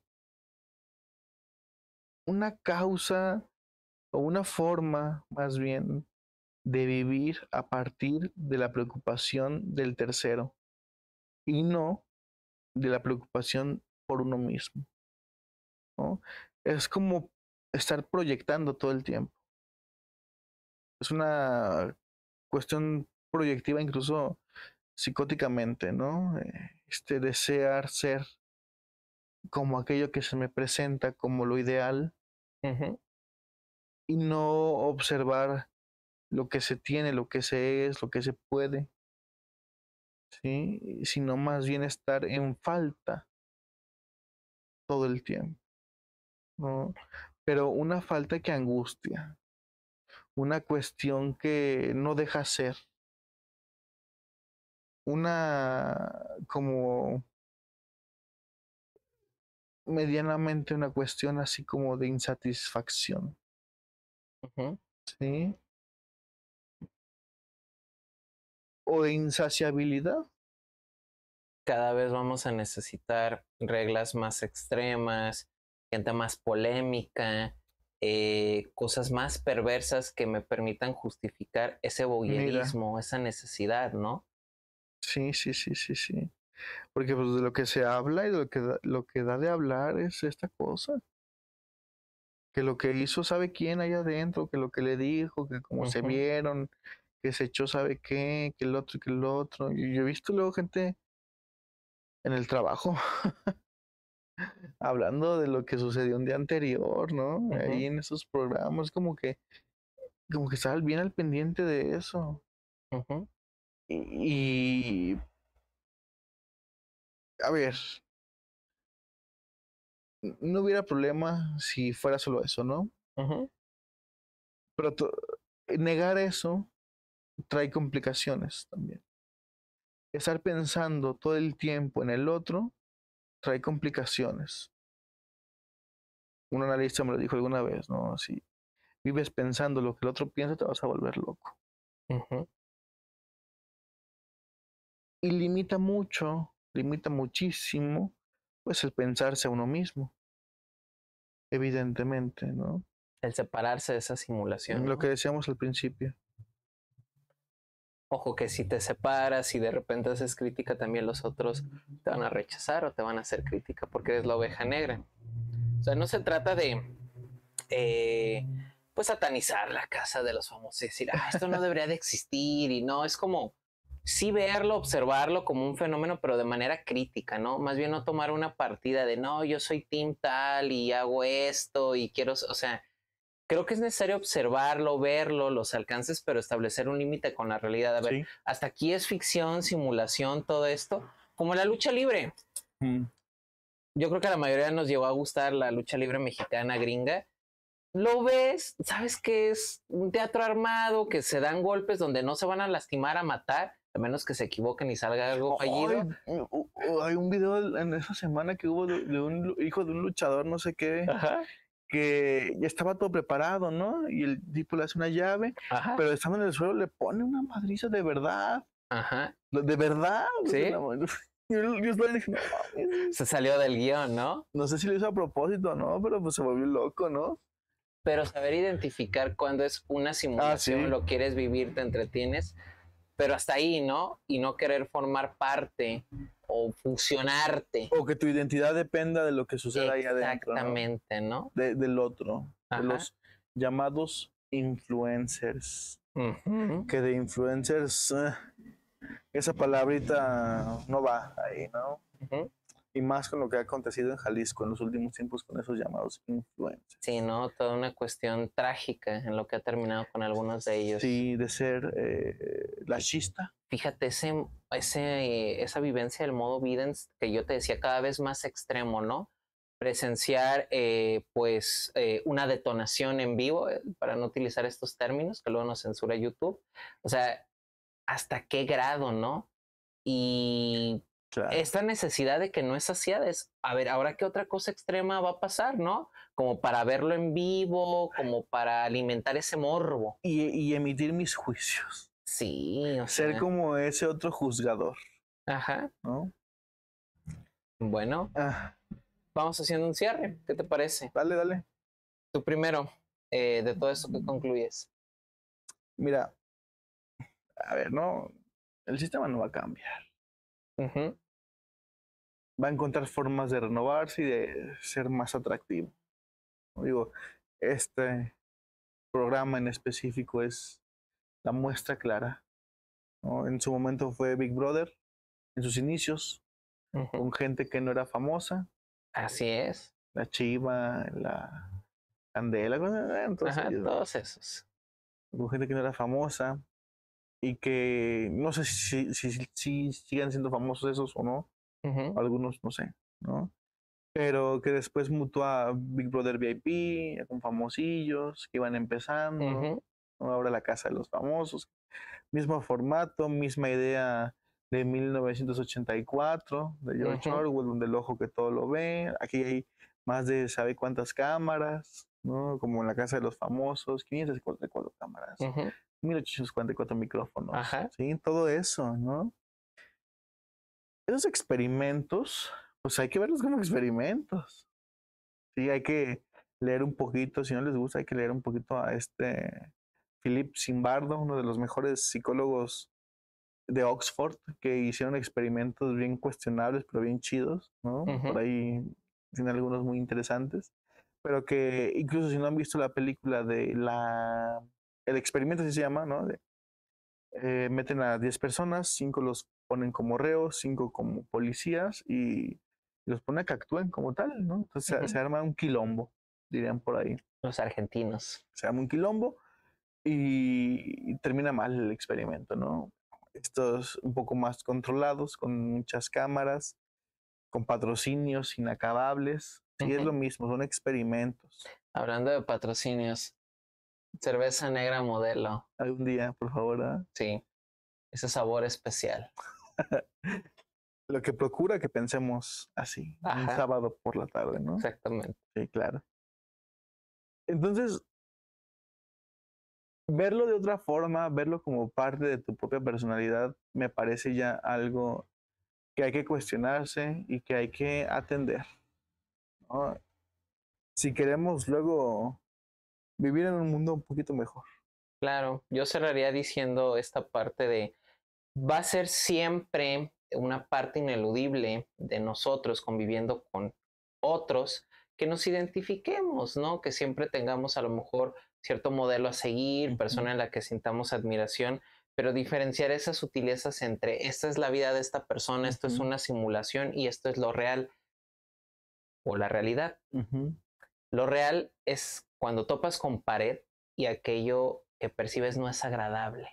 una causa o una forma más bien de vivir a partir de la preocupación del tercero y no de la preocupación por uno mismo, ¿no? Es como estar proyectando todo el tiempo. Es una cuestión proyectiva incluso psicóticamente, ¿no? Desear ser como aquello que se me presenta como lo ideal y no observar lo que se tiene, lo que se es, lo que se puede, ¿sí? Sino más bien estar en falta todo el tiempo, ¿no? Pero una falta que angustia, una cuestión que no deja ser, una como medianamente una cuestión así como de insatisfacción, ¿sí? O de insaciabilidad. Cada vez vamos a necesitar reglas más extremas, gente más polémica, cosas más perversas que me permitan justificar ese Mira, voyerismo, esa necesidad, ¿no? sí, sí, sí, sí, sí. Porque pues de lo que se habla y de lo que da de hablar es esta cosa. Que lo que hizo sabe quién allá adentro, que lo que le dijo, que como se vieron, que se echó sabe qué, que el otro y que el otro. Y yo he visto luego gente en el trabajo hablando de lo que sucedió un día anterior, ¿no? Ahí en esos programas, como que estaba bien al pendiente de eso. Y a ver, no hubiera problema si fuera solo eso, ¿no? Pero negar eso trae complicaciones también. Estar pensando todo el tiempo en el otro trae complicaciones. Un analista me lo dijo alguna vez, ¿no? Si vives pensando lo que el otro piensa, te vas a volver loco. Y limita muchísimo, pues el pensarse a uno mismo, evidentemente, ¿no? El separarse de esa simulación, Lo ¿no? que decíamos al principio. Ojo que si te separas y de repente haces crítica, también los otros te van a rechazar o te van a hacer crítica porque eres la oveja negra. O sea, no se trata de pues satanizar la casa de los famosos y decir, esto no debería de existir, y no, es como sí verlo, observarlo como un fenómeno, pero de manera crítica, ¿no? Más bien no tomar una partida de, no, yo soy team tal y hago esto y quiero, o sea, creo que es necesario observarlo, verlo, los alcances, pero establecer un límite con la realidad. A ver, Sí. hasta aquí es ficción, simulación, todo esto, como la lucha libre. Yo creo que a la mayoría nos llegó a gustar la lucha libre mexicana gringa. Lo ves, sabes que es un teatro armado, que se dan golpes donde no se van a lastimar, a matar, a menos que se equivoquen y salga algo fallido. Hay un video en esa semana que hubo de un hijo de un luchador, no sé qué, que ya estaba todo preparado, ¿no? Y el tipo le hace una llave, pero estando en el suelo le pone una madriza de verdad. De verdad. Sí. Yo dije, no, se salió del guión, ¿no? No sé si lo hizo a propósito o no, pero pues se volvió loco, ¿no? Pero saber identificar cuándo es una simulación, lo quieres vivir, te entretienes, pero hasta ahí, ¿no? Y no querer formar parte o fusionarte. O que tu identidad dependa de lo que suceda ahí adentro. Exactamente, ¿no? Del otro. De los llamados influencers. Que de influencers, esa palabrita no va ahí, ¿no? Y más con lo que ha acontecido en Jalisco en los últimos tiempos con esos llamados influencers. Sí, ¿no? Toda una cuestión trágica en lo que ha terminado con algunos de ellos. Sí, de ser la chista. Fíjate, esa vivencia del modo Videns que yo te decía cada vez más extremo, ¿no? Presenciar, una detonación en vivo, para no utilizar estos términos, que luego nos censura YouTube. O sea, ¿hasta qué grado, no? y esta necesidad de que no es saciada es, a ver, ahora qué otra cosa extrema va a pasar, ¿no? Como para verlo en vivo, como para alimentar ese morbo. Y emitir mis juicios. Sí, o Ser sea, como ese otro juzgador. Ajá. ¿No? Bueno, vamos haciendo un cierre. ¿Qué te parece? Dale. Tú primero, de todo esto que concluyes. Mira, a ver, no, el sistema no va a cambiar. Va a encontrar formas de renovarse y de ser más atractivo. Digo, este programa en específico es la muestra clara, ¿no? En su momento fue Big Brother, en sus inicios, con gente que no era famosa. Así es. La Chiva, la Candela, todos esos. Con gente que no era famosa y que no sé si sigan siendo famosos esos o no. Algunos, no sé, ¿no? Pero que después mutó a Big Brother VIP, con famosillos que iban empezando, ¿no? Ahora la casa de los famosos. Mismo formato, misma idea de 1984, de George Orwell, donde el ojo que todo lo ve. Aquí hay más de sabe cuántas cámaras, ¿no? Como en la casa de los famosos, 554 cámaras, 1844 micrófonos, ¿sí? Todo eso, ¿no? Esos experimentos, pues hay que verlos como experimentos. Sí, hay que leer un poquito, si no les gusta, hay que leer un poquito a Philip Zimbardo, uno de los mejores psicólogos de Oxford, que hicieron experimentos bien cuestionables, pero bien chidos, ¿no? Por ahí tiene algunos muy interesantes, pero que incluso si no han visto la película de el experimento así se llama, ¿no? Meten a 10 personas, 5 los ponen como reos, 5 como policías y los ponen a que actúen como tal, ¿no? Entonces se arma un quilombo, dirían por ahí. Los argentinos. Se arma un quilombo y termina mal el experimento, ¿no? Estos un poco más controlados, con muchas cámaras, con patrocinios inacabables. Sí, es lo mismo, son experimentos. Hablando de patrocinios, cerveza negra modelo. Algún día, por favor. ¿Eh? Sí, ese sabor especial. Lo que procura que pensemos así, un sábado por la tarde, ¿no? Exactamente. Sí, claro. Entonces, verlo de otra forma, verlo como parte de tu propia personalidad, me parece ya algo que hay que cuestionarse y que hay que atender, ¿no? Si queremos luego vivir en un mundo un poquito mejor. Claro, yo cerraría diciendo esta parte de, va a ser siempre una parte ineludible de nosotros conviviendo con otros, que nos identifiquemos, ¿no? Que siempre tengamos a lo mejor cierto modelo a seguir, persona en la que sintamos admiración, pero diferenciar esas sutilezas entre esta es la vida de esta persona, esto es una simulación y esto es lo real o la realidad. Lo real es cuando topas con pared y aquello que percibes no es agradable,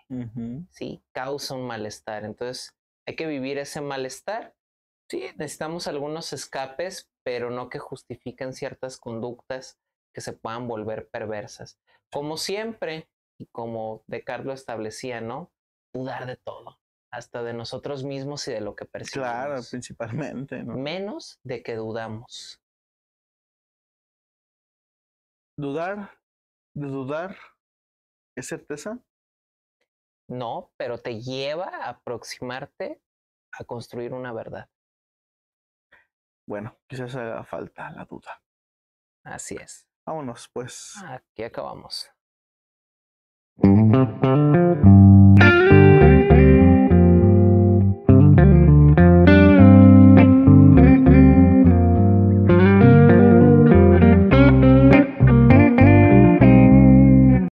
¿sí? Causa un malestar. Entonces, hay que vivir ese malestar. Sí, necesitamos algunos escapes, pero no que justifiquen ciertas conductas que se puedan volver perversas. Como siempre, y como Descartes lo establecía, ¿no? Dudar de todo, hasta de nosotros mismos y de lo que percibimos. Claro, principalmente, ¿no? Menos de que dudamos. ¿De dudar es certeza? No, pero te lleva a aproximarte a construir una verdad. Bueno, quizás haga falta la duda. Así es. Vámonos, pues. Aquí acabamos.